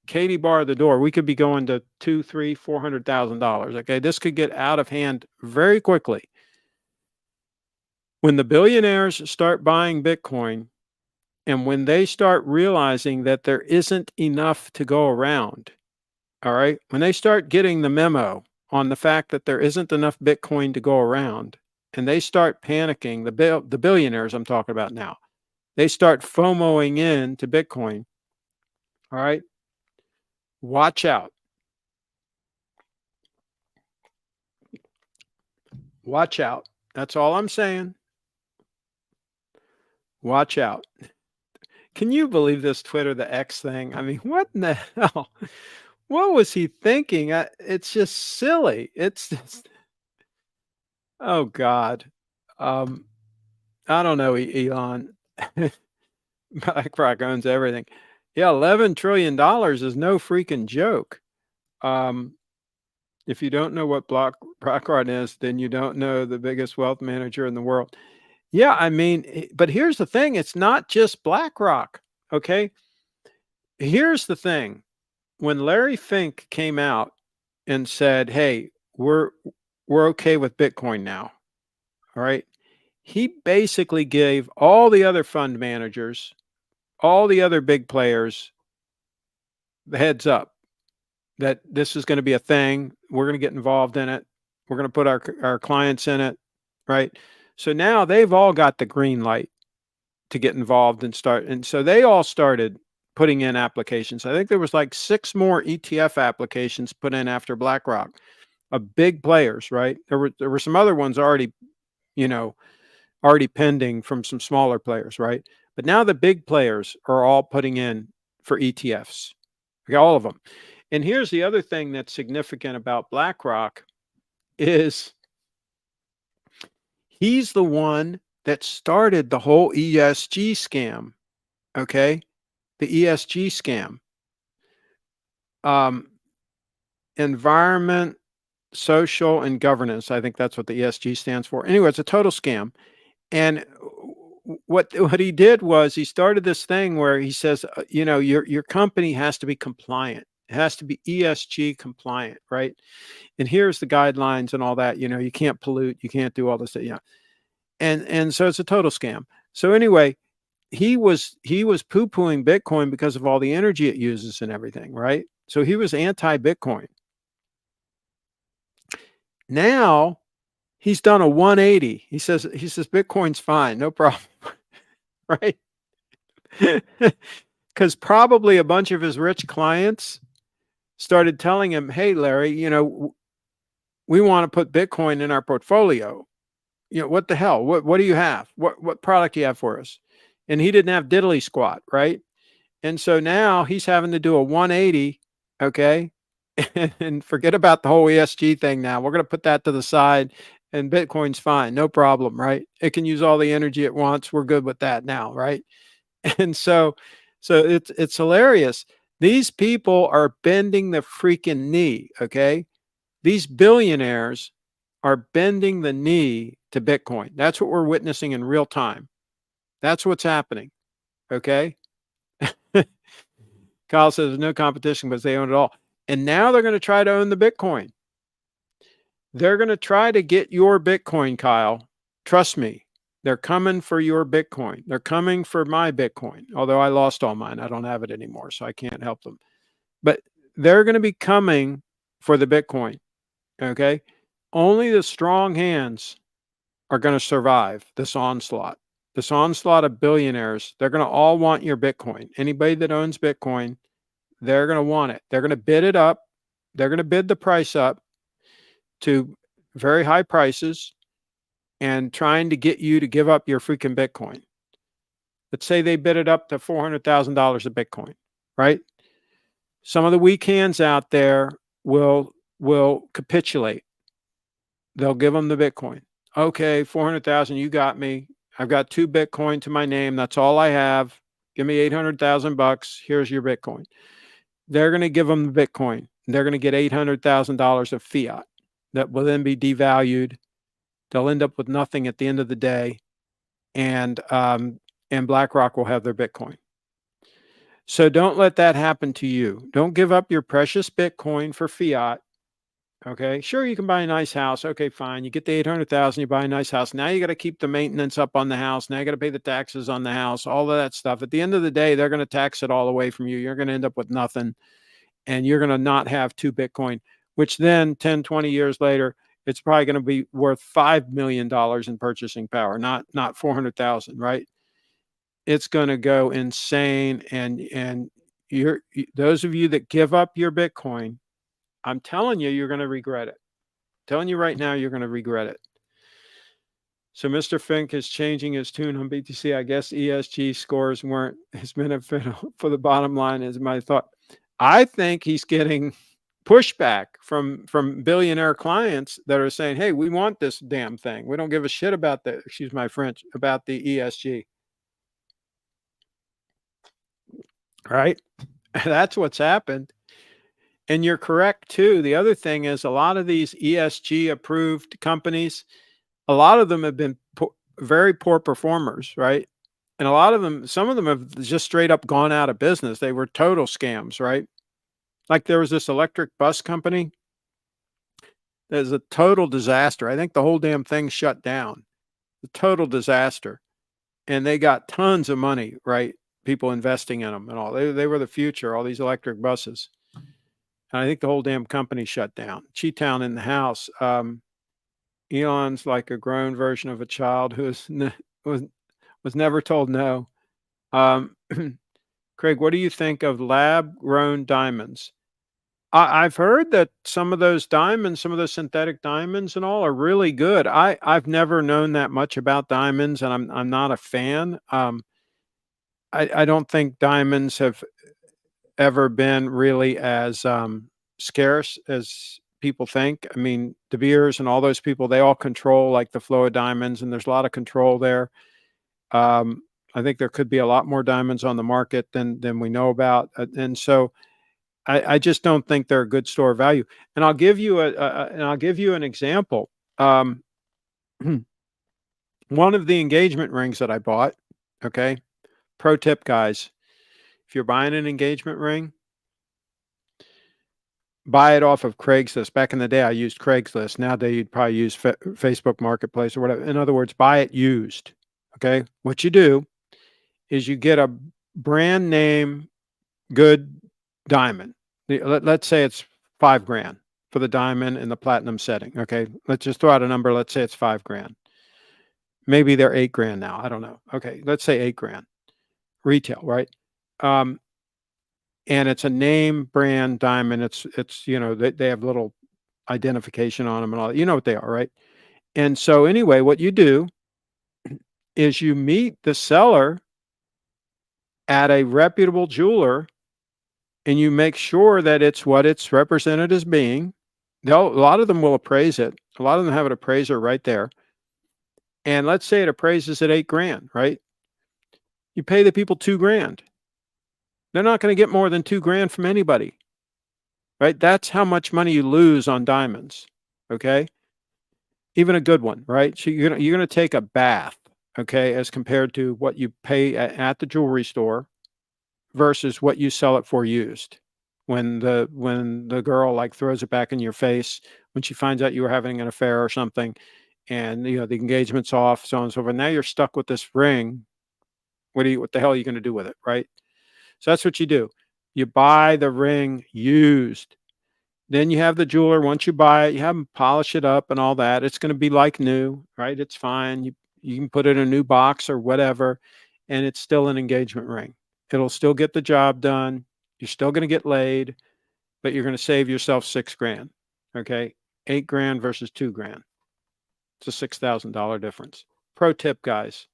Katie bar the door. We could be going to $200,000, $300,000, $400,000. Okay. This could get out of hand very quickly. When the billionaires start buying Bitcoin, and when they start realizing that there isn't enough to go around, all right, when they start getting the memo on the fact that there isn't enough Bitcoin to go around, and they start panicking, the billionaires I'm talking about now, they start FOMOing in to Bitcoin, all right, watch out. Watch out. That's all I'm saying. Watch out. Can you believe this Twitter, the X thing? I mean, what in the hell? What was he thinking? It's just silly. It's just, oh God. I don't know, Elon. BlackRock owns everything. Yeah, $11 trillion is no freaking joke. If you don't know what BlackRock is, then you don't know the biggest wealth manager in the world. Yeah, I mean, but here's the thing. It's not just BlackRock, okay? Here's the thing. When Larry Fink came out and said, hey, we're okay with Bitcoin now, all right? He basically gave all the other fund managers, all the other big players, the heads up that this is going to be a thing. We're going to get involved in it. We're going to put our clients in it, right? So now they've all got the green light to get involved and start. And so they all started putting in applications. I think there was like 6 more ETF applications put in after BlackRock of big players, right? There were some other ones already, already pending from some smaller players, right? But now the big players are all putting in for ETFs, okay, all of them. And here's the other thing that's significant about BlackRock is he's the one that started the whole ESG scam, okay? The ESG scam. Environment, social, and governance. I think that's what the ESG stands for. Anyway, it's a total scam. And what he did was he started this thing where he says, your company has to be compliant. It has to be ESG compliant, right? And here's the guidelines and all that. You can't pollute, you can't do all this. Yeah, and so it's a total scam. So anyway, he was poo-pooing Bitcoin because of all the energy it uses and everything, right? So he was anti-Bitcoin. Now he's done a 180. He says Bitcoin's fine, no problem, right? Because probably a bunch of his rich clients started telling him, hey, Larry, we want to put Bitcoin in our portfolio. What the hell? What do you have? What product do you have for us? And he didn't have diddly squat, right? And so now he's having to do a 180, okay? And forget about the whole ESG thing now. We're going to put that to the side, and Bitcoin's fine, no problem, right? It can use all the energy it wants. We're good with that now, right? And so it's hilarious. These people are bending the freaking knee, okay? These billionaires are bending the knee to Bitcoin. That's what we're witnessing in real time. That's what's happening, okay? Kyle says there's no competition because they own it all. And now they're going to try to own the Bitcoin. They're going to try to get your Bitcoin, Kyle. Trust me. They're coming for your Bitcoin. They're coming for my Bitcoin. Although I lost all mine. I don't have it anymore, so I can't help them. But they're going to be coming for the Bitcoin, okay? Only the strong hands are going to survive this onslaught. This onslaught of billionaires, they're going to all want your Bitcoin. Anybody that owns Bitcoin, they're going to want it. They're going to bid it up. They're going to bid the price up to very high prices and trying to get you to give up your freaking Bitcoin. Let's say they bid it up to $400,000 a Bitcoin, right? Some of the weak hands out there will capitulate. They'll give them the Bitcoin. Okay, 400,000, you got me. I've got 2 Bitcoin to my name. That's all I have. Give me 800,000 bucks. Here's your Bitcoin. They're going to give them the Bitcoin. They're going to get $800,000 of fiat that will then be devalued. They'll end up with nothing at the end of the day, and BlackRock will have their Bitcoin. So don't let that happen to you. Don't give up your precious Bitcoin for fiat. Okay, sure, you can buy a nice house. Okay, fine. You get the 800,000, you buy a nice house. Now you got to keep the maintenance up on the house. Now you got to pay the taxes on the house, all of that stuff. At the end of the day, they're going to tax it all away from you. You're going to end up with nothing, and you're going to not have 2 Bitcoin, which then 10, 20 years later, it's probably going to be worth $5 million in purchasing power, not 400,000, right? It's going to go insane. And those of you that give up your Bitcoin, I'm telling you, you're going to regret it. Telling you right now, you're going to regret it. So Mr. Fink is changing his tune on BTC. I guess ESG scores weren't as beneficial for the bottom line as my thought. I think he's getting pushback from billionaire clients that are saying, hey, we want this damn thing. We don't give a shit about the, excuse my French, about the ESG. Right? That's what's happened. And you're correct too. The other thing is a lot of these ESG approved companies, a lot of them have been very poor performers, right? And a lot of them, some of them have just straight up gone out of business. They were total scams, right? Like there was this electric bus company that was a total disaster. I think the whole damn thing shut down. A total disaster. And they got tons of money, right? People investing in them and all. They were the future, all these electric buses. And I think the whole damn company shut down. Cheetown in the house. Elon's like a grown version of a child who was never told no. Craig, what do you think of lab-grown diamonds? I've heard that some of those diamonds, some of those synthetic diamonds and all are really good. I've never known that much about diamonds, and I'm not a fan. I don't think diamonds have ever been really as scarce as people think. I mean, De Beers and all those people, they all control like the flow of diamonds, and there's a lot of control there. I think there could be a lot more diamonds on the market than we know about, and so I just don't think they're a good store of value. And I'll give you an example. One of the engagement rings that I bought. Okay, pro tip, guys: if you're buying an engagement ring, buy it off of Craigslist. Back in the day, I used Craigslist. Nowadays, you'd probably use Facebook Marketplace or whatever. In other words, buy it used. Okay, what you do is you get a brand name good diamond. Let's say it's $5,000 for the diamond in the platinum setting. Okay, let's just throw out a number. Let's say it's $5,000. Maybe they're $8,000 now. I don't know. Okay, let's say $8,000 retail, right? And it's a name brand diamond. It's they have little identification on them and all that. You know what they are, right? And so anyway, what you do is you meet the seller at a reputable jeweler, and you make sure that it's what it's represented as being. A lot of them will appraise it. A lot of them have an appraiser right there. And let's say it appraises at $8,000, right? You pay the people $2,000. They're not going to get more than $2,000 from anybody, right? That's how much money you lose on diamonds. Okay, even a good one, right? So you're gonna take a bath, okay, as compared to what you pay at the jewelry store versus what you sell it for used. When the girl like throws it back in your face when she finds out you were having an affair or something, and the engagement's off, so on and so forth. Now you're stuck with this ring. What the hell are you going to do with it, right? So that's what you do. You buy the ring used. Then you have the jeweler. Once you buy it, you have them polish it up and all that. It's going to be like new, right? It's fine. You can put it in a new box or whatever, and it's still an engagement ring. It'll still get the job done. You're still going to get laid, but you're going to save yourself $6,000. Okay, $8,000 versus $2,000. It's a $6,000 difference. Pro tip, guys.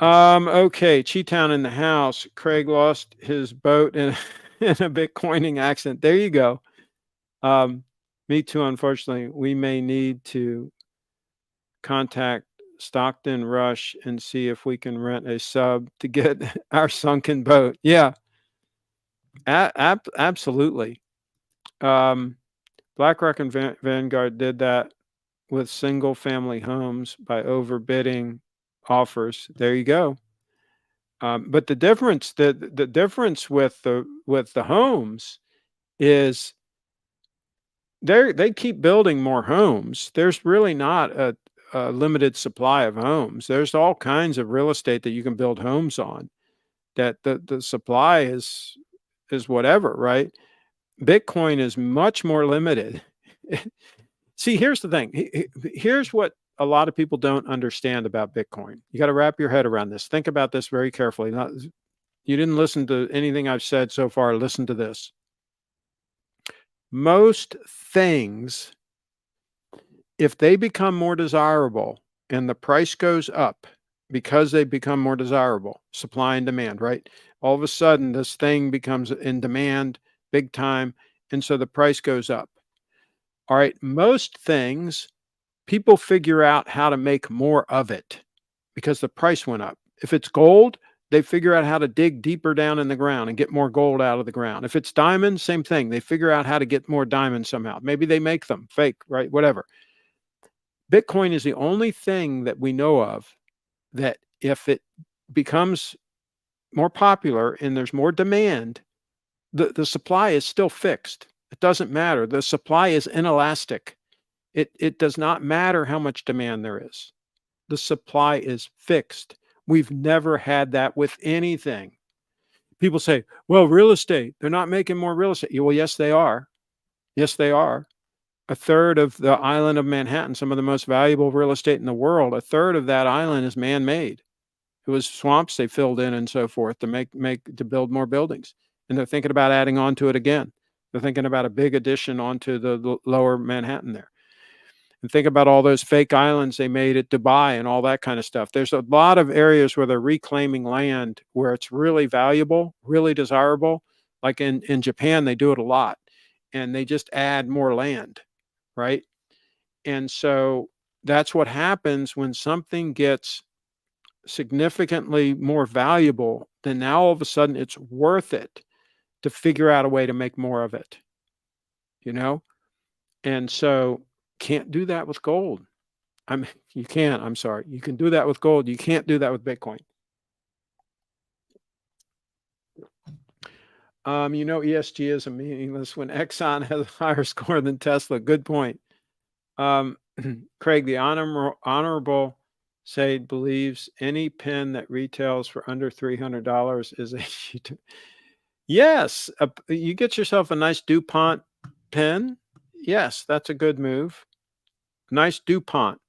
Okay, Cheetown in the house. Craig lost his boat in a Bitcoining accident. There you go. Me too, unfortunately. We may need to contact Stockton Rush and see if we can rent a sub to get our sunken boat. Yeah, absolutely. Um, BlackRock and Vanguard did that with single family homes by overbidding offers. There you go. But the difference with the homes is they keep building more homes. There's really not a limited supply of homes. There's all kinds of real estate that you can build homes on. That the supply is whatever, right? Bitcoin is much more limited. See, here's the thing. Here's what a lot of people don't understand about Bitcoin. You got to wrap your head around this. Think about this very carefully. You didn't listen to anything I've said so far. Listen to this. Most things, if they become more desirable and the price goes up because they become more desirable, supply and demand, right? All of a sudden, this thing becomes in demand big time. And so the price goes up. All right. Most things, people figure out how to make more of it because the price went up. If it's gold, they figure out how to dig deeper down in the ground and get more gold out of the ground. If it's diamonds, same thing. They figure out how to get more diamonds somehow. Maybe they make them fake, right? Whatever. Bitcoin is the only thing that we know of that if it becomes more popular and there's more demand, the supply is still fixed. It doesn't matter. The supply is inelastic. It does not matter how much demand there is. The supply is fixed. We've never had that with anything. People say, well, real estate, they're not making more real estate. Well, yes, they are. Yes, they are. A third of the island of Manhattan, some of the most valuable real estate in the world, a third of that island is man-made. It was swamps they filled in and so forth to build more buildings. And they're thinking about adding on to it again. They're thinking about a big addition onto the lower Manhattan there. And think about all those fake islands they made at Dubai and all that kind of stuff. There's a lot of areas where they're reclaiming land where it's really valuable, really desirable. Like in Japan, they do it a lot. And they just add more land, right? And so that's what happens when something gets significantly more valuable, then now all of a sudden it's worth it to figure out a way to make more of it, you know? And so can't do that with gold. You can't, I'm sorry. You can do that with gold. You can't do that with Bitcoin. ESG is meaningless when Exxon has a higher score than Tesla. Good point. Craig, the honorable Said believes any pen that retails for under $300 is a yes. You get yourself a nice DuPont pen. Yes, that's a good move. Nice DuPont.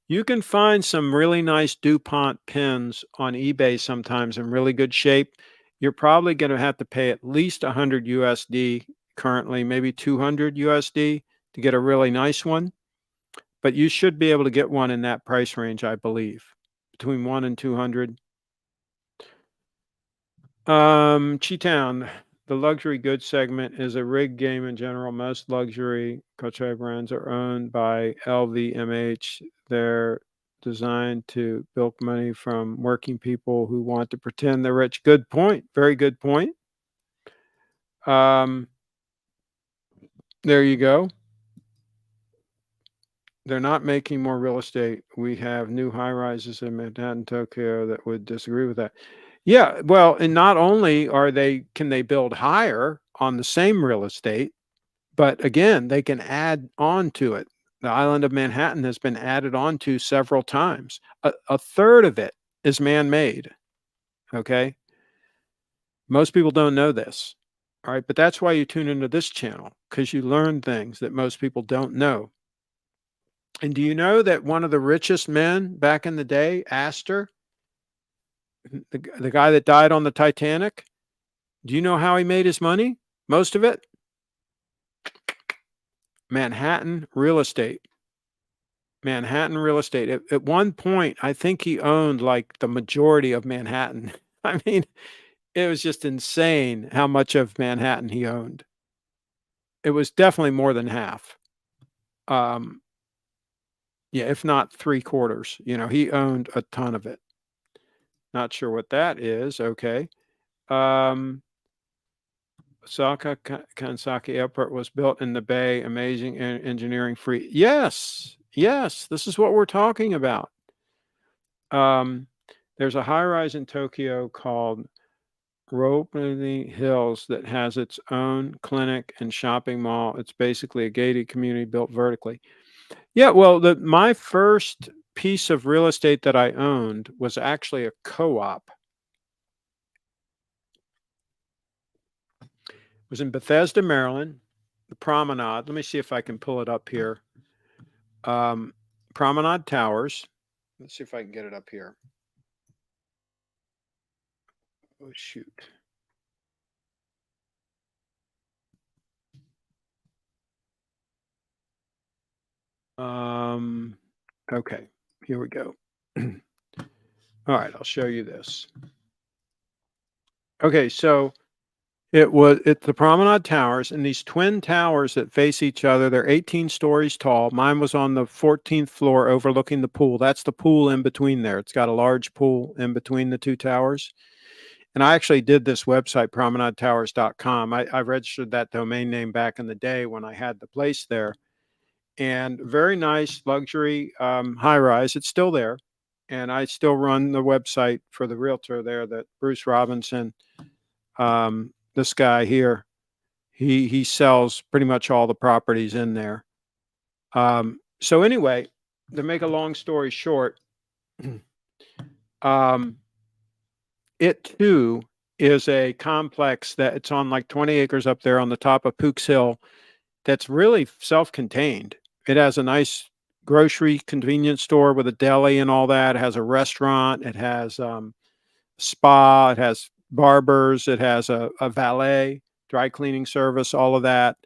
You can find some really nice DuPont pens on eBay sometimes in really good shape. You're probably going to have to pay at least 100 USD currently, maybe 200 USD to get a really nice one. But you should be able to get one in that price range, I believe, between 1 and 200. Cheetown, the luxury goods segment is a rigged game in general. Most luxury couture brands are owned by LVMH. They're designed to bilk money from working people who want to pretend they're rich. Good point. Very good point. There you go. They're not making more real estate. We have new high rises in Manhattan, Tokyo that would disagree with that. Yeah, well, and not only can they build higher on the same real estate, but again, they can add on to it. The island of Manhattan has been added on to several times. A third of it is man-made. Okay. Most people don't know this. All right. But that's why you tune into this channel, because you learn things that most people don't know. And do you know that one of the richest men back in the day, Astor, the guy that died on the Titanic, do you know how he made his money? Most of it? Manhattan real estate. Manhattan real estate. At one point, I think he owned like the majority of Manhattan. I mean, it was just insane how much of Manhattan he owned. It was definitely more than half. Yeah, if not 3/4. He owned a ton of it. Not sure what that is. Okay. Um, Osaka Kansaki Airport was built in the Bay. Amazing engineering free. Yes, yes, this is what we're talking about. Um, there's a high rise in Tokyo called Roppongi Hills that has its own clinic and shopping mall. It's basically a gated community built vertically. Yeah, well, my first piece of real estate that I owned was actually a co-op. It was in Bethesda, Maryland, the Promenade. Let me see if I can pull it up here. Um, Promenade Towers. Let's see if I can get it up here. Oh, shoot. Okay, here we go. All right, I'll show you this. Okay, so it's the Promenade Towers, and these twin towers that face each other. They're 18 stories tall. Mine was on the 14th floor overlooking the pool. That's the pool in between there. It's got a large pool in between the two towers. And I actually did this website, promenadetowers.com. I registered that domain name back in the day when I had the place there. And very nice luxury high rise. It's still there. And I still run the website for the realtor there, that Bruce Robinson, this guy here. He sells pretty much all the properties in there. So anyway, to make a long story short, um, it too is a complex that it's on like 20 acres up there on the top of Pook's Hill. That's really self-contained. It has a nice grocery convenience store with a deli and all that. It has a restaurant. It has spa. It has barbers. It has a valet, dry cleaning service. All of that.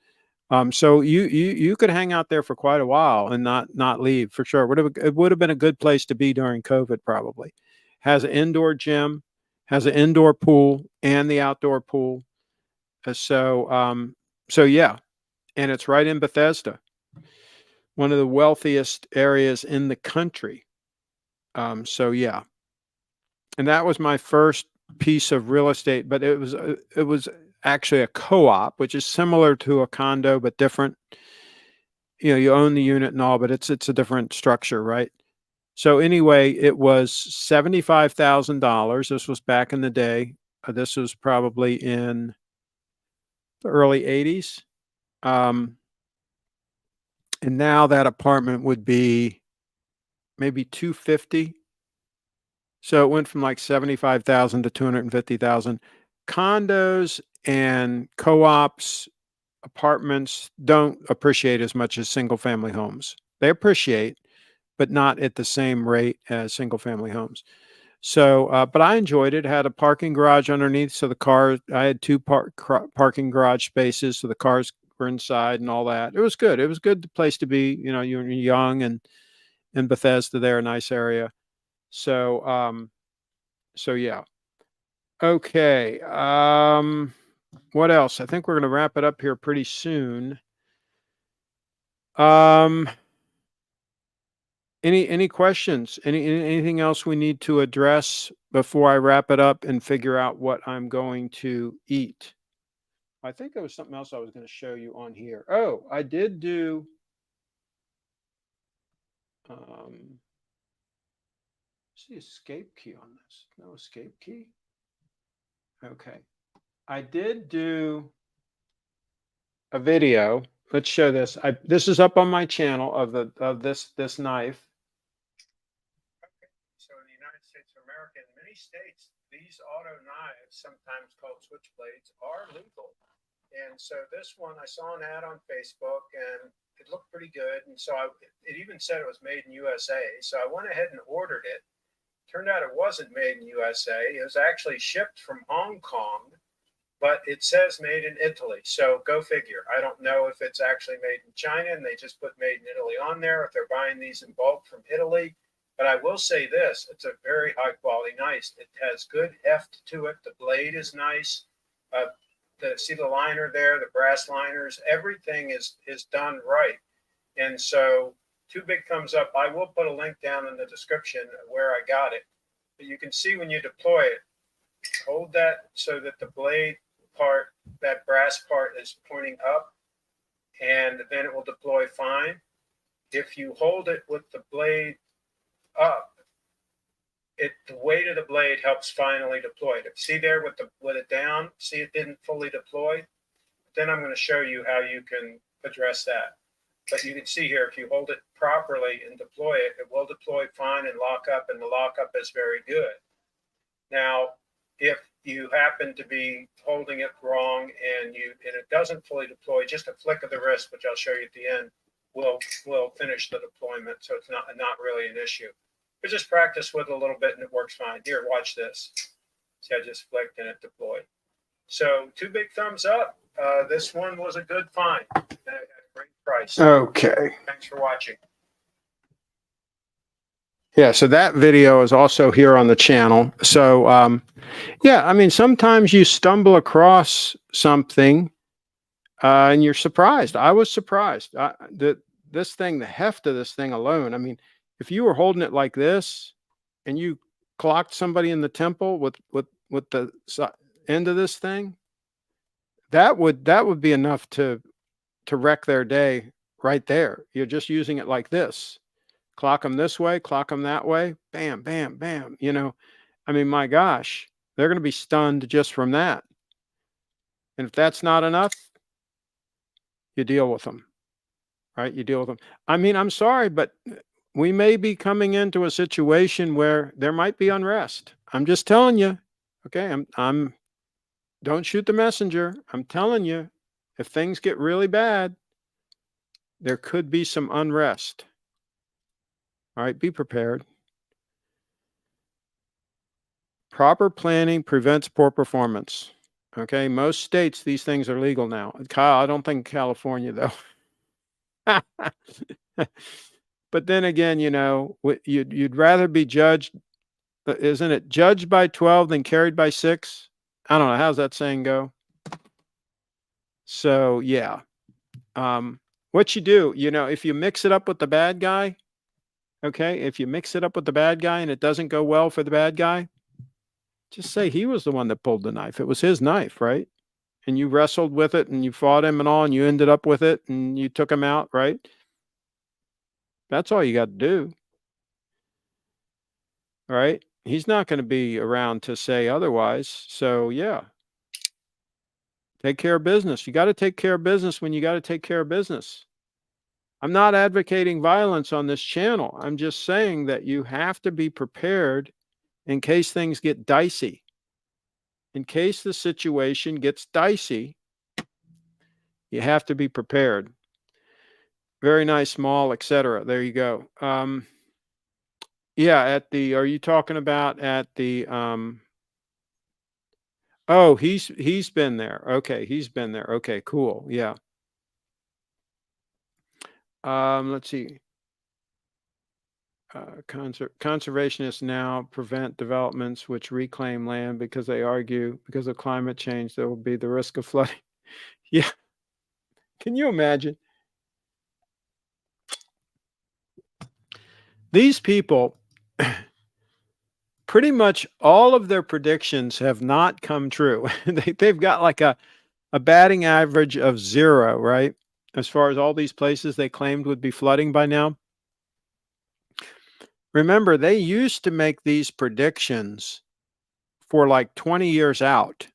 So you could hang out there for quite a while and not leave for sure. It would have been a good place to be during COVID probably. Has an indoor gym, has an indoor pool and the outdoor pool. So yeah, and it's right in Bethesda, one of the wealthiest areas in the country. So yeah, and that was my first piece of real estate, but it was actually a co-op, which is similar to a condo but different. You own the unit and all, but it's a different structure, right? So anyway, it was $75,000. This was back in the day. This was probably in the early 80s. Um, and now that apartment would be maybe 250. So it went from like 75,000 to 250,000. Condos and co-ops, apartments don't appreciate as much as single family homes. They appreciate, but not at the same rate as single family homes. So, but I enjoyed it. Had a parking garage underneath, so I had two parking garage spaces, so the cars were inside and all that. It was good. It was a good place to be. You're young and in Bethesda, there, a nice area. So, so yeah. Okay. What else? I think we're going to wrap it up here pretty soon. Um, any questions? Anything else we need to address before I wrap it up and figure out what I'm going to eat? I think there was something else I was going to show you on here. Oh, I did do what's the escape key on this? No escape key. Okay. I did do a video. Let's show this. This is up on my channel of this knife. So in the United States of America, in many states, these auto knives, sometimes called switchblades, are legal. And so this one, I saw an ad on Facebook, and it looked pretty good. And so it even said it was made in USA. So I went ahead and ordered it. Turned out it wasn't made in USA. It was actually shipped from Hong Kong, but it says made in Italy. So go figure. I don't know if it's actually made in China and they just put made in Italy on there, if they're buying these in bulk from Italy. But I will say this, it's a very high quality knife. It has good heft to it. The blade is nice. See the liner there, the brass liners, everything is done right. And so two big thumbs up. I will put a link down in the description where I got it. But you can see when you deploy it, hold that so that the blade part, that brass part, is pointing up, and then it will deploy fine. If you hold it with the blade up, the weight of the blade helps finally deploy it. See there with it down, see it didn't fully deploy? Then I'm going to show you how you can address that. But you can see here, if you hold it properly and deploy it, it will deploy fine and lock up, and the lockup is very good. Now, if you happen to be holding it wrong and it doesn't fully deploy, just a flick of the wrist, which I'll show you at the end, will finish the deployment. So it's not really an issue. But just practice with it a little bit and it works fine. Here, watch this. See, I just flicked and it deployed. So two big thumbs up. This one was a good find at a great price. Okay. Thanks for watching. Yeah, so that video is also here on the channel. So, yeah, I mean, sometimes you stumble across something and you're surprised. I was surprised that the heft of this thing alone, I mean, if you were holding it like this and you clocked somebody in the temple with the end of this thing, that would be enough to wreck their day right there. You're just using it like this. Clock them this way, clock them that way, bam, bam, bam. You know, I mean, my gosh, they're going to be stunned just from that. And if that's not enough, you deal with them, right? You deal with them. I mean, I'm sorry, but we may be coming into a situation where there might be unrest. I'm just telling you, okay? Don't shoot the messenger. I'm telling you, if things get really bad, there could be some unrest. All right, be prepared. Proper planning prevents poor performance. Okay, most states, these things are legal now. Kyle, I don't think California, though. But then again, you know, you'd rather be judged, isn't it, judged by 12 than carried by 6? I don't know. How's that saying go? So, yeah. What you do, you know, if you mix it up with the bad guy, okay, if you mix it up with the bad guy and it doesn't go well for the bad guy, just say he was the one that pulled the knife. It was his knife, right? And you wrestled with it and you fought him and all, and you ended up with it and you took him out, right? That's all you got to do. All right? He's not going to be around to say otherwise. So, yeah. Take care of business. You got to take care of business when you got to take care of business. I'm not advocating violence on this channel. I'm just saying that you have to be prepared in case things get dicey. In case the situation gets dicey, you have to be prepared. Very nice mall, etc. There you go. Yeah, are you talking about at the oh, he's been there. Okay, he's been there. Okay, cool. Yeah. Let's see. Conservationists now prevent developments which reclaim land because they argue because of climate change there will be the risk of flooding. Yeah. Can you imagine? These people, pretty much all of their predictions have not come true. They've got like a batting average of 0, right? As far as all these places they claimed would be flooding by now. Remember, they used to make these predictions for like 20 years out.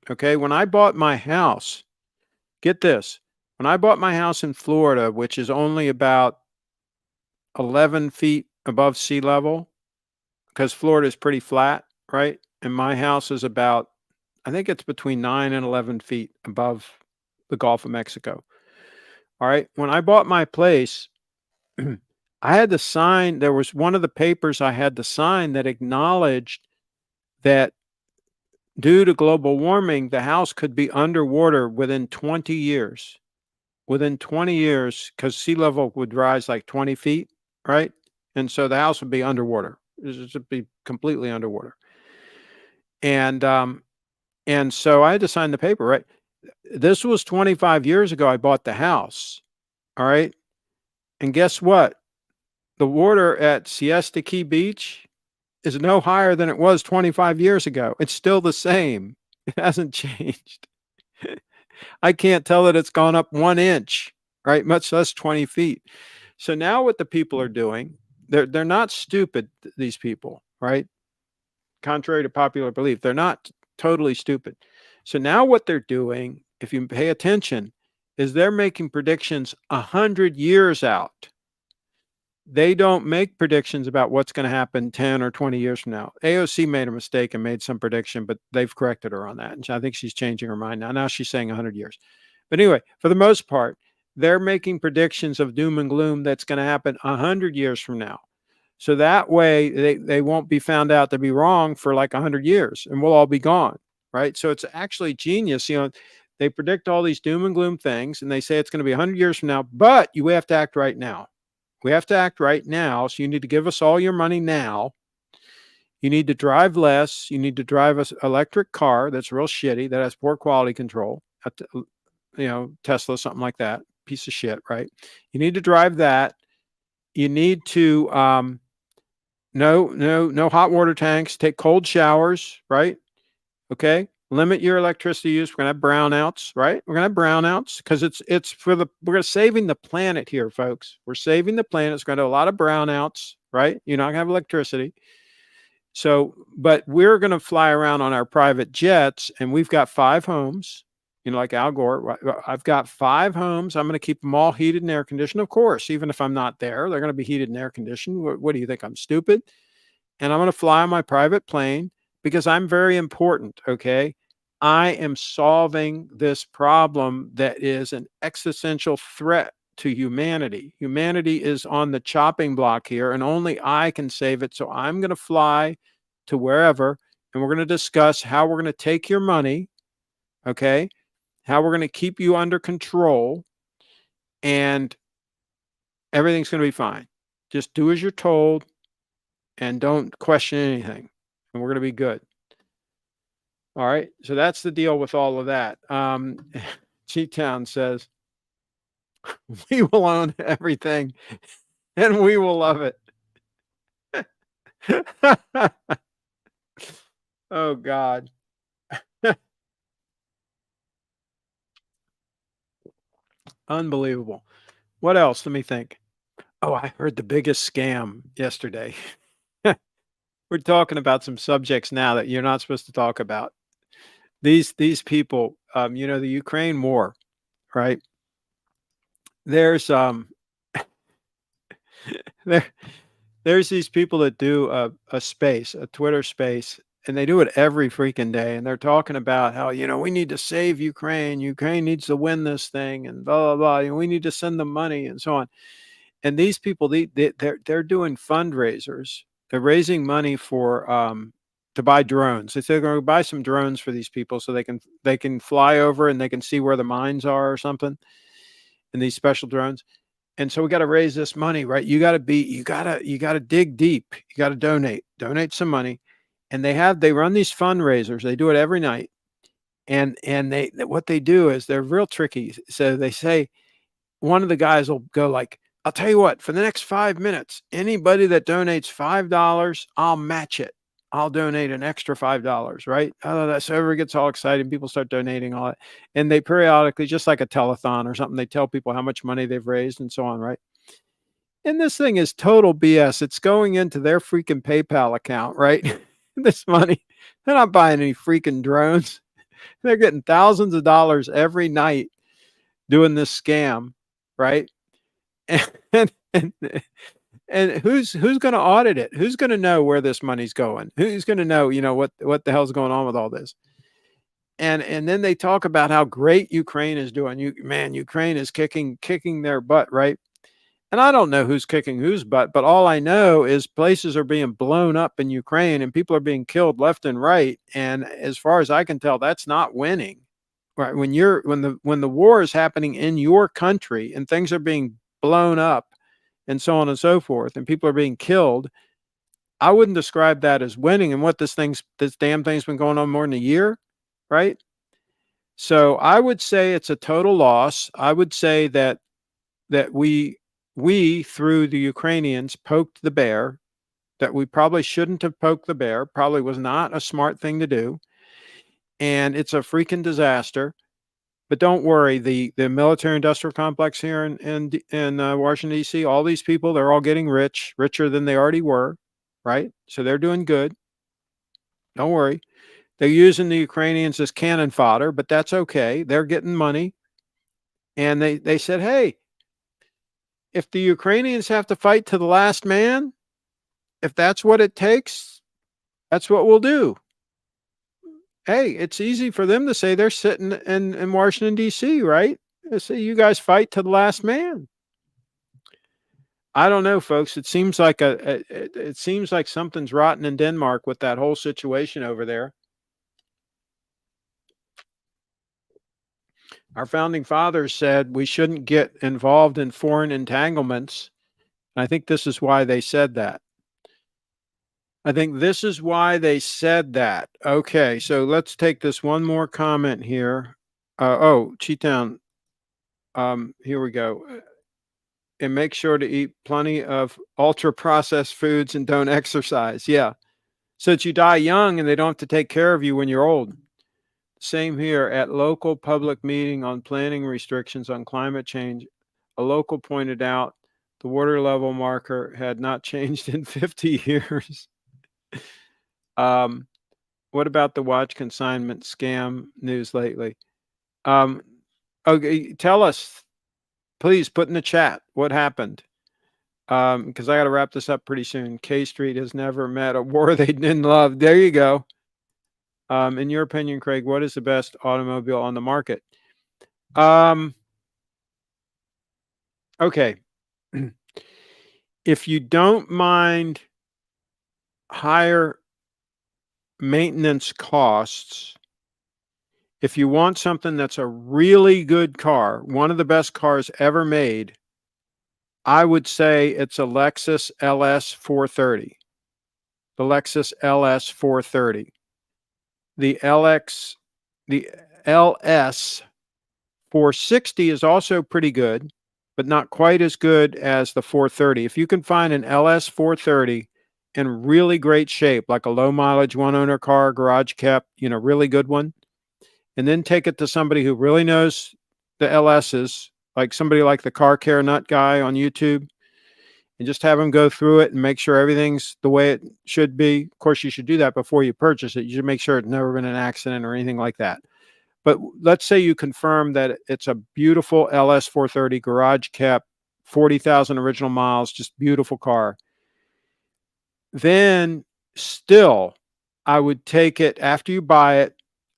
Okay, when I bought my house, get this, when I bought my house in Florida, which is only about 11 feet above sea level, because Florida is pretty flat, right? And my house is about, I think it's between 9 and 11 feet above the Gulf of Mexico. All right, when I bought my place, I had to sign, there was one of the papers I had to sign that acknowledged that due to global warming, the house could be underwater within 20 years. Within 20 years, because sea level would rise like 20 feet, right? And so the house would be underwater. It would be completely underwater. And so I had to sign the paper, right? This was 25 years ago I bought the house, all right? And guess what? The water at Siesta Key Beach is no higher than it was 25 years ago. It's still the same. It hasn't changed. I can't tell that it's gone up 1 inch, right? Much less 20 feet. So now what the people are doing, they're not stupid, these people, right? Contrary to popular belief, they're not totally stupid. So now what they're doing, if you pay attention, is they're making predictions 100 years out. They don't make predictions about what's going to happen 10 or 20 years from now. AOC made a mistake and made some prediction, but they've corrected her on that. And I think she's changing her mind now. Now she's saying 100 years. But anyway, for the most part, they're making predictions of doom and gloom that's going to happen 100 years from now. So that way they won't be found out to be wrong for like 100 years and we'll all be gone, right? So it's actually genius. They predict all these doom and gloom things and they say it's going to be 100 years from now, but you have to act right now. We have to act right now. So you need to give us all your money now. You need to drive less. You need to drive an electric car that's real shitty, that has poor quality control. Tesla, something like that. Piece of shit, right? You need to drive that. You need to no hot water tanks. Take cold showers, right? Okay. Limit your electricity use. We're gonna have brownouts, right? We're gonna have brownouts because we're saving the planet here, folks. We're saving the planet. It's gonna have a lot of brownouts, right? You're not gonna have electricity. So, but we're gonna fly around on our private jets, and we've got 5 homes. Like Al Gore, I've got 5 homes. I'm going to keep them all heated and air conditioned. Of course, even if I'm not there, they're going to be heated and air conditioned. What do you think? I'm stupid? And I'm going to fly on my private plane because I'm very important. Okay. I am solving this problem that is an existential threat to humanity. Humanity is on the chopping block here, and only I can save it. So I'm going to fly to wherever, and we're going to discuss how we're going to take your money. Okay. How we're going to keep you under control, and everything's going to be fine. Just do as you're told and don't question anything, and we're going to be good. All right. So that's the deal with all of that. G-Town says, we will own everything and we will love it. Oh, God. Unbelievable. What else? Let me think. Oh, I heard the biggest scam yesterday. We're talking about some subjects now that you're not supposed to talk about. These people, the Ukraine war, right? There's there's these people that do a Twitter space, and they do it every freaking day. And they're talking about how, we need to save Ukraine. Ukraine needs to win this thing, and blah, blah, blah. And we need to send them money and so on. And these people, they're doing fundraisers. They're raising money for to buy drones. They say they're going to buy some drones for these people so they can fly over and they can see where the mines are or something. And these special drones. And so we got to raise this money, right? You got to dig deep. You got to donate some money. And they run these fundraisers. They do it every night. And what they do is they're real tricky. So they say, one of the guys will go like, I'll tell you what, for the next 5 minutes, anybody that donates $5, I'll match it. I'll donate an extra $5, right? So everybody gets all excited and people start donating all that. And they periodically, just like a telethon or something, they tell people how much money they've raised and so on, right? And this thing is total BS. It's going into their freaking PayPal account, right? This money, they're not buying any freaking drones. They're getting thousands of dollars every night doing this scam, right? And who's going to audit it? Who's going to know where this money's going? Who's going to know, what the hell's going on with all this? And then they talk about how great Ukraine is doing. Ukraine is kicking their butt, right? And I don't know who's kicking whose butt, but all I know is places are being blown up in Ukraine and people are being killed left and right. And as far as I can tell, that's not winning. Right? When the war is happening in your country and things are being blown up and so on and so forth, and people are being killed, I wouldn't describe that as winning. And this damn thing's been going on more than a year, right? So I would say it's a total loss. I would say that we we, through the Ukrainians, poked the bear, that we probably shouldn't have poked the bear, probably was not a smart thing to do. And it's a freaking disaster. But don't worry, the military industrial complex here in Washington, D.C., all these people, they're all getting rich, richer than they already were, right? So they're doing good. Don't worry. They're using the Ukrainians as cannon fodder, but that's okay. They're getting money. And they said, hey, if the Ukrainians have to fight to the last man, if that's what it takes, that's what we'll do. Hey, it's easy for them to say. They're sitting in Washington, D.C., right? They say, you guys fight to the last man. I don't know, folks. It seems like it seems like something's rotten in Denmark with that whole situation over there. Our founding fathers said we shouldn't get involved in foreign entanglements. And I think this is why they said that. I think this is why they said that. Okay, so let's take this one more comment here. Cheatown. Here we go. And make sure to eat plenty of ultra processed foods and don't exercise. Yeah. So that you die young and they don't have to take care of you when you're old. Same here at local public meeting on planning restrictions on climate change. A local pointed out the water level marker had not changed in 50 years. What about the watch consignment scam news lately? Okay, tell us, please put in the chat what happened. Because I got to wrap this up pretty soon. K Street has never met a war they didn't love. There you go. In your opinion, Craig, what is the best automobile on the market? Okay. If you don't mind higher maintenance costs, if you want something that's a really good car, one of the best cars ever made, I would say it's a Lexus LS 430. The Lexus LS 430. The LS 460 is also pretty good, but not quite as good as the 430. If you can find an LS 430 in really great shape, like a low mileage, one owner car, garage kept, really good one, and then take it to somebody who really knows the LSs, like somebody like the Car Care Nut guy on YouTube, and just have them go through it and make sure everything's the way it should be. Of course, you should do that before you purchase it. You should make sure it's never been an accident or anything like that. But let's say you confirm that it's a beautiful LS 430 garage kept, 40,000 original miles, just beautiful car. Then still, I would take it after you buy it.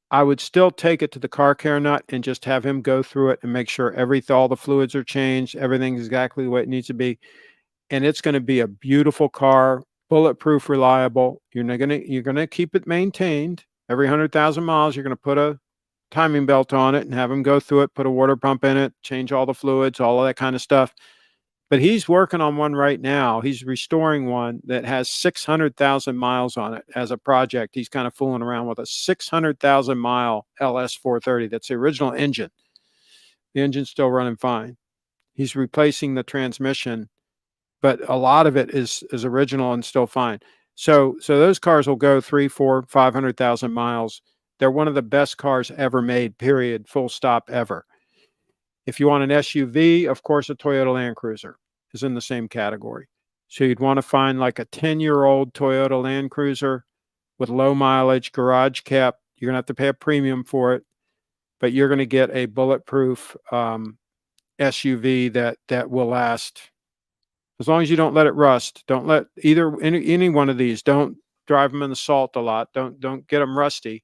I would still take it to the Car Care Nut and just have him go through it and make sure all the fluids are changed, everything's exactly the way it needs to be. And it's going to be a beautiful car, bulletproof, reliable. You're going to keep it maintained. Every 100,000 miles, you're going to put a timing belt on it and have him go through it, put a water pump in it, change all the fluids, all of that kind of stuff. But he's working on one right now. He's restoring one that has 600,000 miles on it as a project. He's kind of fooling around with a 600,000 mile LS 430. That's the original engine. The engine's still running fine. He's replacing the transmission, but a lot of it is original and still fine. So those cars will go 300,000, 400,000, 500,000 miles. They're one of the best cars ever made, period, full stop, ever. If you want an SUV, of course, a Toyota Land Cruiser is in the same category. So you'd want to find like a 10-year-old Toyota Land Cruiser with low mileage, garage kept. You're going to have to pay a premium for it, but you're going to get a bulletproof SUV that will last. As long as you don't let it rust. Don't let any one of these. Don't drive them in the salt a lot. Don't get them rusty.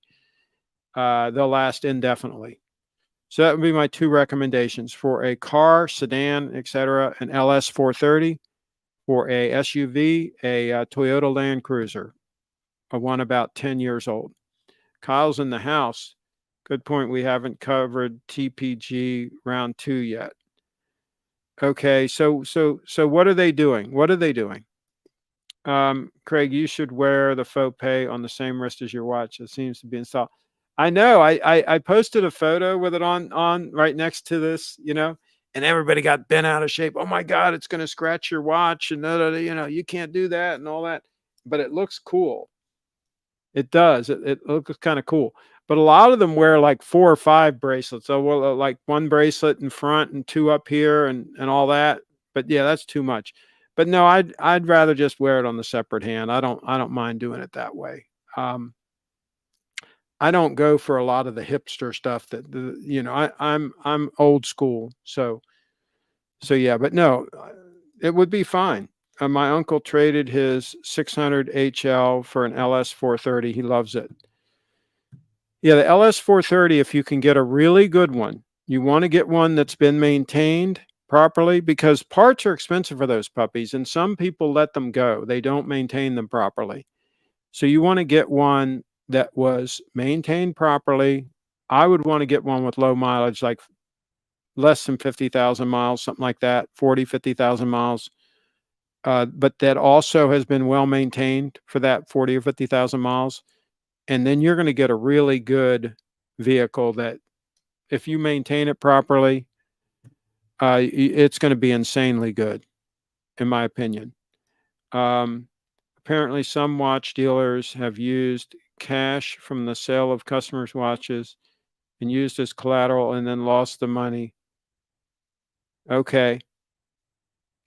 They'll last indefinitely. So that would be my two recommendations for a car, sedan, etc. An LS 430. For a SUV, a Toyota Land Cruiser, a one about 10 years old. Kyle's in the house. Good point. We haven't covered TPG round 2 yet. Okay, so what are they doing? What are they doing? Craig, you should wear the faux pay on the same wrist as your watch. It seems to be installed. I know. I posted a photo with it on right next to this, and everybody got bent out of shape. "Oh my god, it's gonna scratch your watch, and da, da, da, you can't do that," and all that, but it looks cool. It does. It looks kinda cool. But a lot of them wear, like, 4 or 5 bracelets. So, well, like, 1 bracelet in front and 2 up here and all that. But, yeah, that's too much. But, no, I'd rather just wear it on the separate hand. I don't mind doing it that way. Um, I don't go for a lot of the hipster stuff that I'm old school. So, yeah, but no, it would be fine. My uncle traded his 600 HL for an LS 430. He loves it. Yeah, the LS 430, if you can get a really good one, you want to get one that's been maintained properly because parts are expensive for those puppies, and some people let them go. They don't maintain them properly. So you want to get one that was maintained properly. I would want to get one with low mileage, like less than 50,000 miles, something like that, 40, 50,000 miles. But that also has been well maintained for that 40 or 50,000 miles. And then you're going to get a really good vehicle that if you maintain it properly, it's going to be insanely good, in my opinion. Um, Apparently, some watch dealers have used cash from the sale of customers' watches and used as collateral and then lost the money. Okay.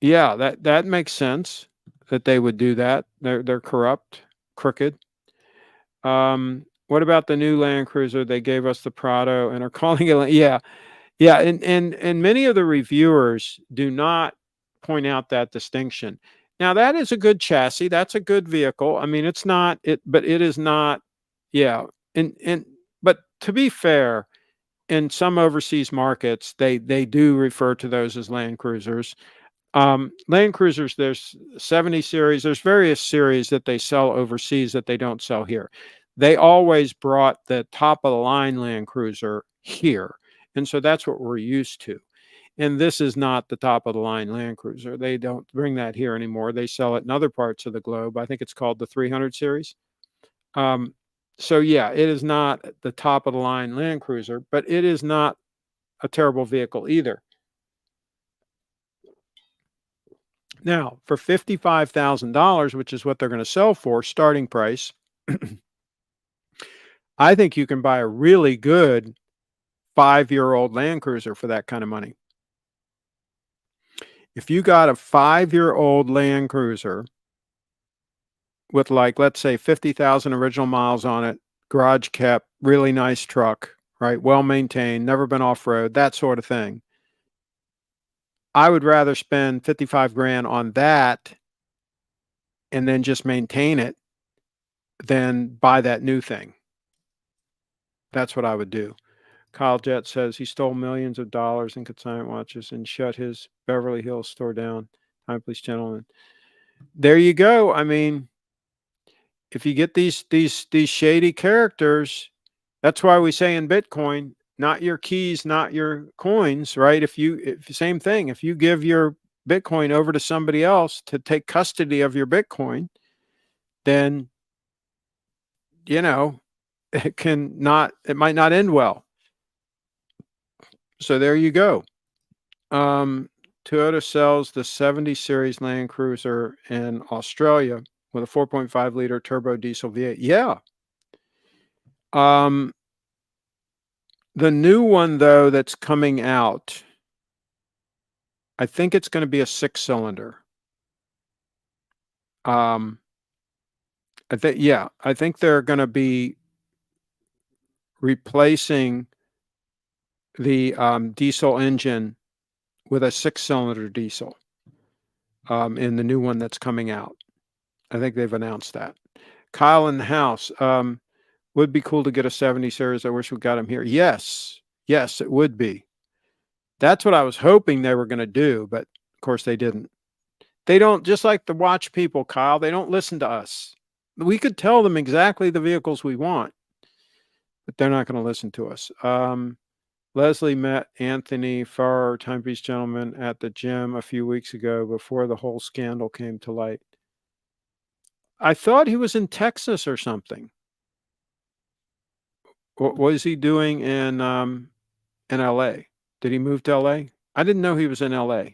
Yeah, that makes sense that they would do that. They're corrupt, crooked. What about the new Land Cruiser? They gave us the Prado and are calling it. Yeah, yeah, and many of the reviewers do not point out that distinction. Now that is a good chassis. That's a good vehicle. I mean, it's not it, but it is not. Yeah, and but to be fair, in some overseas markets, they do refer to those as Land Cruisers. Land Cruisers, there's 70 series. There's various series that they sell overseas that they don't sell here. They always brought the top of the line Land Cruiser here. And so that's what we're used to. And this is not the top of the line Land Cruiser. They don't bring that here anymore. They sell it in other parts of the globe. I think it's called the 300 series. Um, so yeah, it is not the top of the line Land Cruiser, but it is not a terrible vehicle either. Now, for $55,000, which is what they're going to sell for, starting price, I think you can buy a really good 5-year-old Land Cruiser for that kind of money. If you got a 5-year-old Land Cruiser with, like, let's say 50,000 original miles on it, garage kept, really nice truck, right? Well maintained, never been off road, that sort of thing. I would rather spend 55 grand on that and then just maintain it than buy that new thing. That's what I would do. Kyle Jett says he stole millions of dollars in consignment watches and shut his Beverly Hills store down. Time, please, gentlemen. There you go. I mean, if you get these shady characters, that's why we say in Bitcoin, not your keys, not your coins, right? If same thing, if you give your Bitcoin over to somebody else to take custody of your Bitcoin, then it might not end well. So there you go. Toyota sells the 70 series Land Cruiser in Australia with a 4.5 liter turbo diesel V8. Yeah. The new one though that's coming out, I think it's going to be a 6-cylinder. I think they're going to be replacing the diesel engine with a 6-cylinder diesel in the new one that's coming out. I think they've announced that. Kyle in the house, would be cool to get a 70 series. I wish we got them here. Yes, it would be. That's what I was hoping they were going to do, but of course they didn't. They don't, just like the watch people, Kyle, they don't listen to us. We could tell them exactly the vehicles we want, but they're not going to listen to us. Leslie met Anthony Farr, Timepiece Gentleman, at the gym a few weeks ago before the whole scandal came to light. I thought he was in Texas or something. What was he doing in LA? Did he move to LA? I didn't know he was in LA.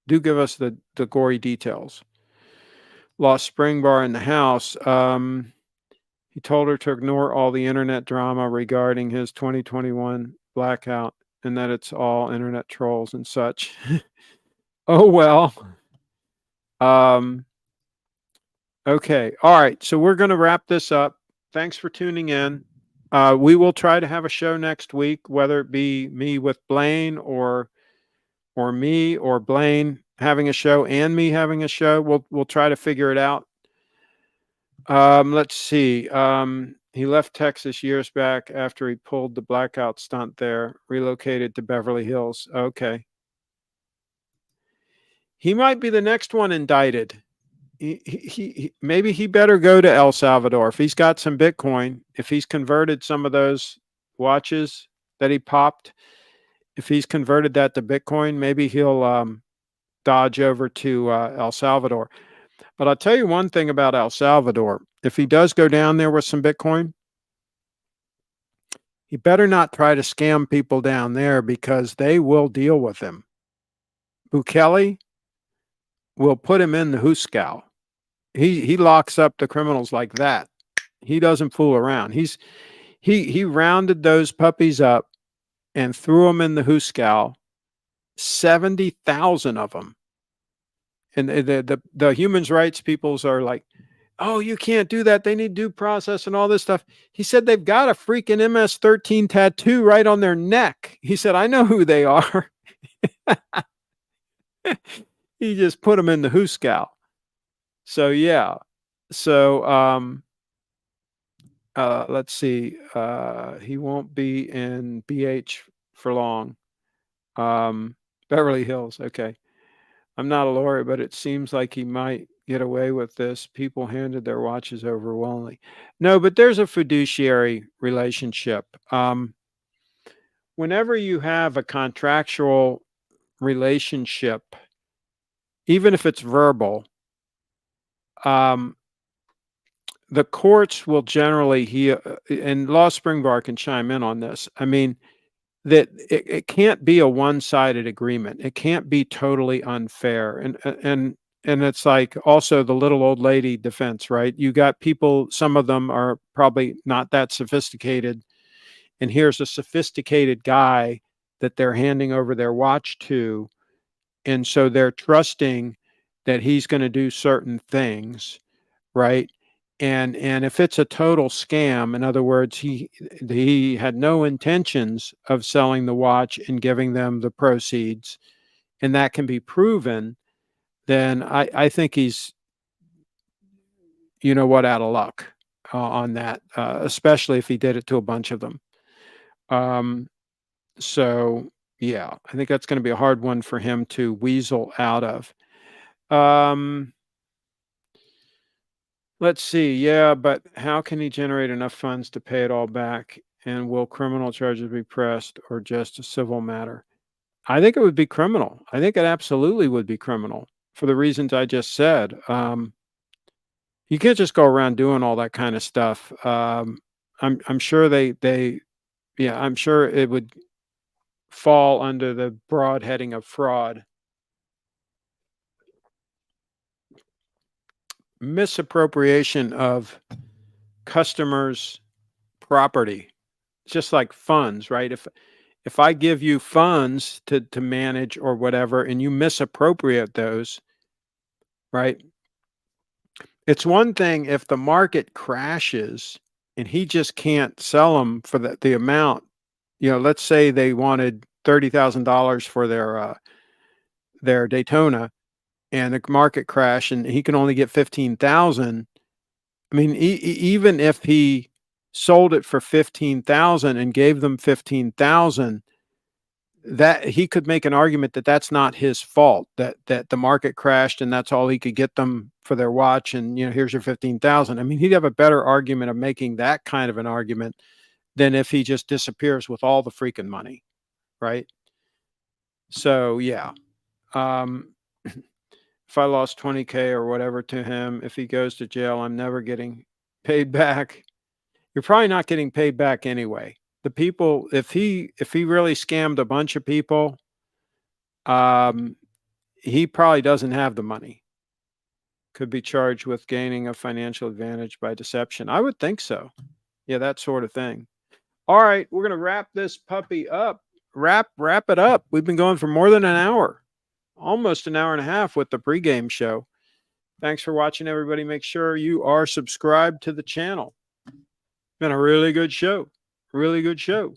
Do give us the gory details. Lost spring bar in the house. He told her to ignore all the internet drama regarding his 2021 blackout and that it's all internet trolls and such. Oh, well. Um, okay. All right. So we're going to wrap this up. Thanks for tuning in. We will try to have a show next week, whether it be me with Blaine or me or Blaine having a show and me having a show. We'll try to figure it out. Let's see. He left Texas years back after he pulled the blackout stunt there, relocated to Beverly Hills. Okay. He might be the next one indicted. Maybe he better go to El Salvador. If he's got some Bitcoin, if he's converted some of those watches that he popped, if he's converted that to Bitcoin, maybe he'll dodge over to El Salvador. But I'll tell you one thing about El Salvador. If he does go down there with some Bitcoin, he better not try to scam people down there because they will deal with him. Bukele will put him in the hoosegow. He locks up the criminals like that. He doesn't fool around. He rounded those puppies up and threw them in the hoosegow. 70,000 of them. And the human rights peoples are like, oh, you can't do that. They need due process and all this stuff. He said they've got a freaking MS-13 tattoo right on their neck. He said, I know who they are. He just put them in the hoosegow. So, yeah. So, let's see. He won't be in BH for long. Beverly Hills. Okay. I'm not a lawyer, but it seems like he might get away with this. People handed their watches over willingly. No, but there's a fiduciary relationship. Whenever you have a contractual relationship, even if it's verbal, the courts will generally and Law Spring Bar can chime in on this. I mean, that it can't be a one-sided agreement. It can't be totally unfair. And it's like also the little old lady defense, right? You got people, some of them are probably not that sophisticated. And here's a sophisticated guy that they're handing over their watch to. And so they're trusting that he's going to do certain things, right? And if it's a total scam, in other words, he had no intentions of selling the watch and giving them the proceeds, and that can be proven, then I think he's, out of luck on that, especially if he did it to a bunch of them. So yeah, I think that's going to be a hard one for him to weasel out of. Let's see. Yeah, but how can he generate enough funds to pay it all back? And will criminal charges be pressed or just a civil matter? I think it would be criminal. I think it absolutely would be criminal for the reasons I just said. You can't just go around doing all that kind of stuff. I'm sure I'm sure it would fall under the broad heading of fraud. Misappropriation of customers' property, just like funds, right? If I give you funds to manage or whatever, and you misappropriate those, right? It's one thing if the market crashes and he just can't sell them for the amount. Let's say they wanted $30,000 for their Daytona, and the market crashed, and he can only get 15,000. I mean, even if he sold it for 15,000 and gave them 15,000, that he could make an argument that that's not his fault, that the market crashed and that's all he could get them for their watch, and here's your 15,000. I mean, he'd have a better argument of making that kind of an argument than if he just disappears with all the freaking money, right? So yeah. If I lost 20K or whatever to him, if he goes to jail, I'm never getting paid back. You're probably not getting paid back anyway. The people, if he really scammed a bunch of people, he probably doesn't have the money. Could be charged with gaining a financial advantage by deception. I would think so. Yeah, that sort of thing. All right, we're gonna wrap this puppy up. Wrap it up. We've been going for more than an hour, almost an hour and a half with the pregame show. Thanks for watching, everybody. Make sure you are subscribed to the channel. Been a really good show. Really good show.